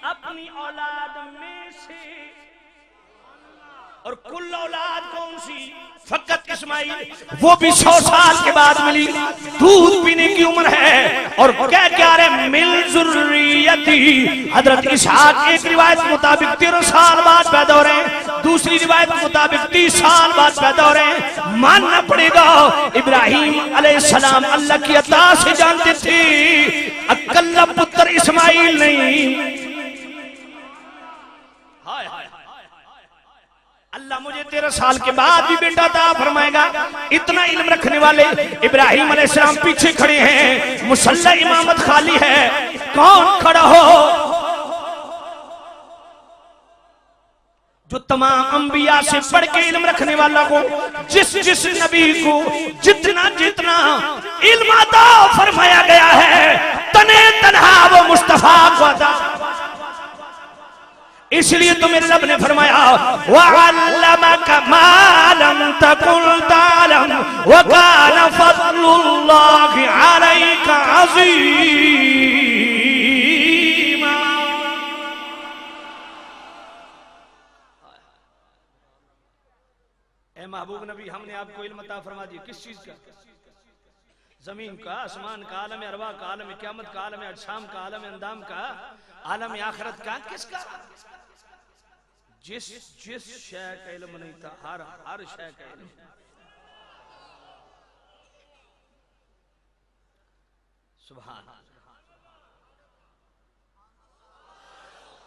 अपनी औलाद में से। और कुल औलाद कौन सी, फकत इस्माइल, वो भी 100 साल के बाद मिली, दूध पीने की उम्र है। और क्या रहे, मिन ज़ुर्रियती हजरत इसहाक एक रिवायत के मुताबिक 13 साल बाद पैदा हो रहे हैं, दूसरी रिवायत के मुताबिक 30 साल बाद पैदा हो रहे हैं। मानना पड़ेगा इब्राहिम अलैहिस्सलाम अल्लाह की अता से जानते थे, अकेला पुत्र इस्माइल नहीं। अल्लाह मुझे 13 साल के बाद भी बेटा अता फरमाएगा। इतना इल्म रखने वाले इब्राहिम अलैहिस्सलाम पीछे खड़े हैं, मुसल्ला इमामत खाली है, कौन खड़ा हो? जो तमाम अंबिया से बढ़ के इल्म रखने वाला को, जिस नबी को जितना जितना इल्म अता फरमाया गया है, तने तन्हा वो मुस्तफा को अता। इसलिए तो मेरे रब ने फरमाया, वअल्लमका मा लम तकुन तालम व कान फज़लुल्लाहि अलैका अज़ीमा। ए महबूब नबी, हमने आपको इल्म अता फरमा दिया। किस चीज का? जमीन का, आसमान का, आलम अरवा का, आलम क़यामत का, आलम अजसाम का, आलम अंदाम का, आलम आखिरत का। किसका? जिस शय का इल्म नहीं था, हर शय का इल्म। सुभान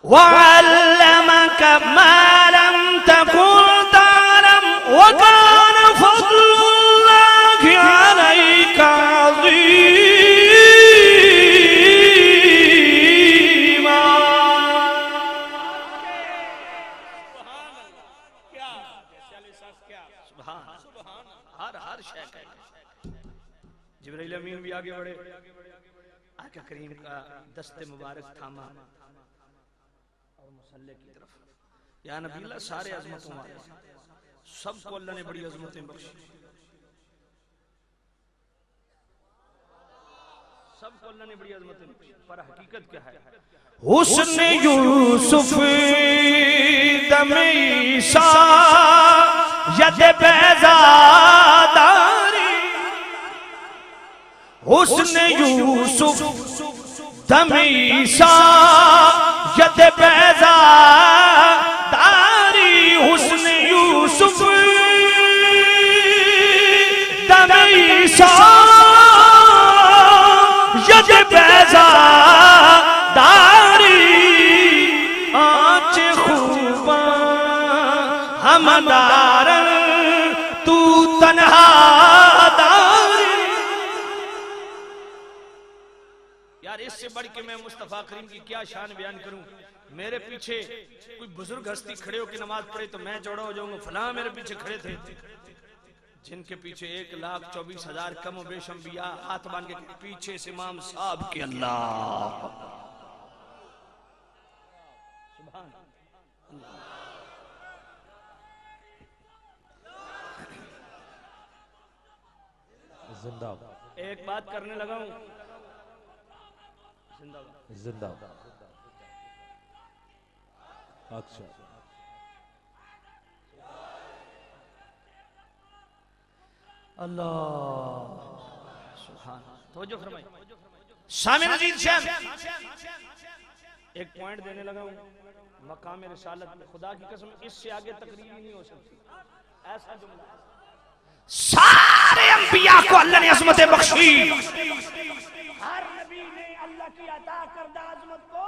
वअल्लमका मा लम तकुन तालम व कान फज़लुल्लाहि अलैका अज़ीमा। हर शय का। जिब्रील अमीन भी आगे बढ़े, आका करीम का दस्ते मुबारक थामा और मुसल्ले की तरफ, या नबी अल्लाह सारे अजमतों वाले, सबको अल्लाह ने बड़ी अजमतें बख्शी, सबको अल्लाह ने बड़ी अजमतें बख्शी। पर हकीकत क्या है? हुस्न यूसुफ दमे ईसा यद बेज़ादारी, हुस्न यूसुफ दमे ईसा यद बेज़ादारी, हुस्न यूसुफ दमे ईसा यद बेज़ादारी, आँच खूबा हमदार तू तन्हा दारी। यार इस इससे बढ़ के मैं मुस्तफा करीम की क्या शान बयान करूं। मेरे पीछे कोई बुजुर्ग हस्ती खड़े होकर नमाज पढ़े तो मैं चौड़ा हो जाऊंगा। फलां मेरे पीछे खड़े थे, जिनके पीछे 1,24,000 कम बेश अंबिया हाथ बांध के पीछे से इमाम साहब के अल्लाह सुभान अल्लाह। जिंदाबाद। एक बात करने लगा हूं, जिंदाबाद जिंदाबाद। अच्छा अल्लाह सुभान। तवज्जो फरमाइए। शामिल अजीज साहब एक पॉइंट देने लगा हूं, मकाम रिसालत में खुदा की कसम इससे आगे तकरीर ही नहीं हो सकती। ऐसा जुमला सारे अंबिया को अल्लाह ने अज़मत बख्शी, हर नबी ने अल्लाह की अता करदा अज़मत को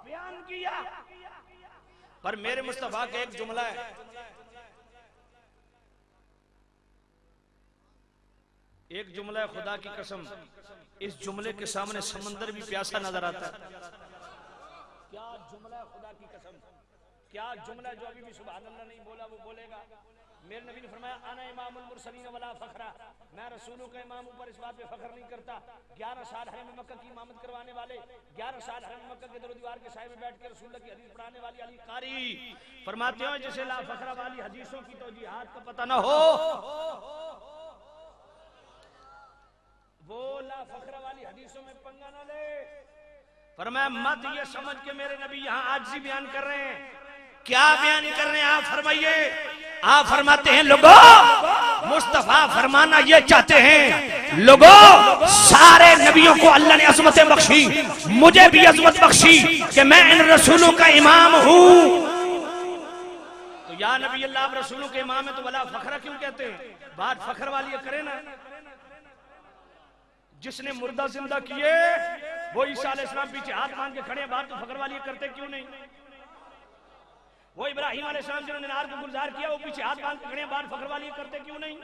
बयान किया, पर मेरे मुस्तफा का एक जुमला है, एक जुमला है खुदा की कसम, इस जुमले के सामने समंदर भी प्यासा नजर आता है। क्या जुमला है खुदा की कसम, क्या जुमला जो अभी भी सुभान अल्लाह नहीं बोला वो बोलेगा। मेरे नबी ने फरमाया अना इमामुल मुरसलीन वला फखरा, मैं रसूलों का इमाम ऊपर इस बात पे फख्र नहीं करता। 11 साल हरम मक्का की इमामत करवाने वाले, 11 साल हरम मक्का के दरो दीवार के साए में बैठ के रसूलुल्लाह की हदीस पढ़ाने वाली अली कारी फरमाते हो जैसे ला फखरा वाली हदीसों की तो जिहाद का पता ना हो, वो ला फखरा वाली हदीसों में पंगा ना ले। फरमाया मत ये समझ के मेरे नबी यहाँ आजिज़ी बयान कर रहे हैं। क्या बयान कर रहे हैं आप फरमाइए। आप फरमाते हैं लोगों, मुस्तफा फरमाना ये चाहते हैं लोगों, सारे नबियों को अल्लाह ने अज़मत बख्शी, मुझे भी अज़मत बख्शी कि मैं इन रसूलों का इमाम हूं। तो या नबी अल्लाह आप रसूलों के इमाम है तो वला फखरा क्यों कहते हैं। बात फखर वाली है करे ना। जिसने मुर्दा जिंदा किए वो ईसा अलैहिस्सलाम पीछे हाथ बांध के खड़े, बात तो फखर वाली करते क्यों नहीं। वो इब्राहिम अलैहिस्सलाम जिन्होंने नार को गुलजार किया वो पीछे हाथ बांध के खड़े, बात फखर वाली करते क्यों नहीं।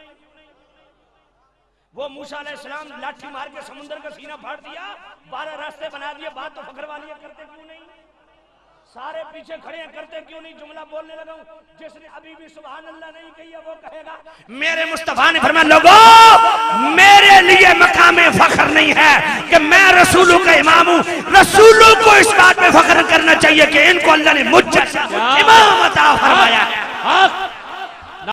वो मूसा अलैहिस्सलाम लाठी मार के समुद्र का सीना फाड़ दिया, 12 रास्ते बना दिए, बात तो फखर वाली करते क्यों नहीं। सारे पीछे खड़े हैं करते क्यों नहीं। जुमला बोलने लगा हूं, जिसने अभी भी सुभान अल्लाह नहीं कही है वो कहेगा। मेरे मुस्तफा ने फरमाया लोगों, मेरे लिए मकामे फख्र नहीं है कि मैं रसूलों का इमाम हूं। रसूलों को इस बात में फख्र करना चाहिए कि इनको अल्लाह ने मुझ जैसा इमाम अता फरमाया है।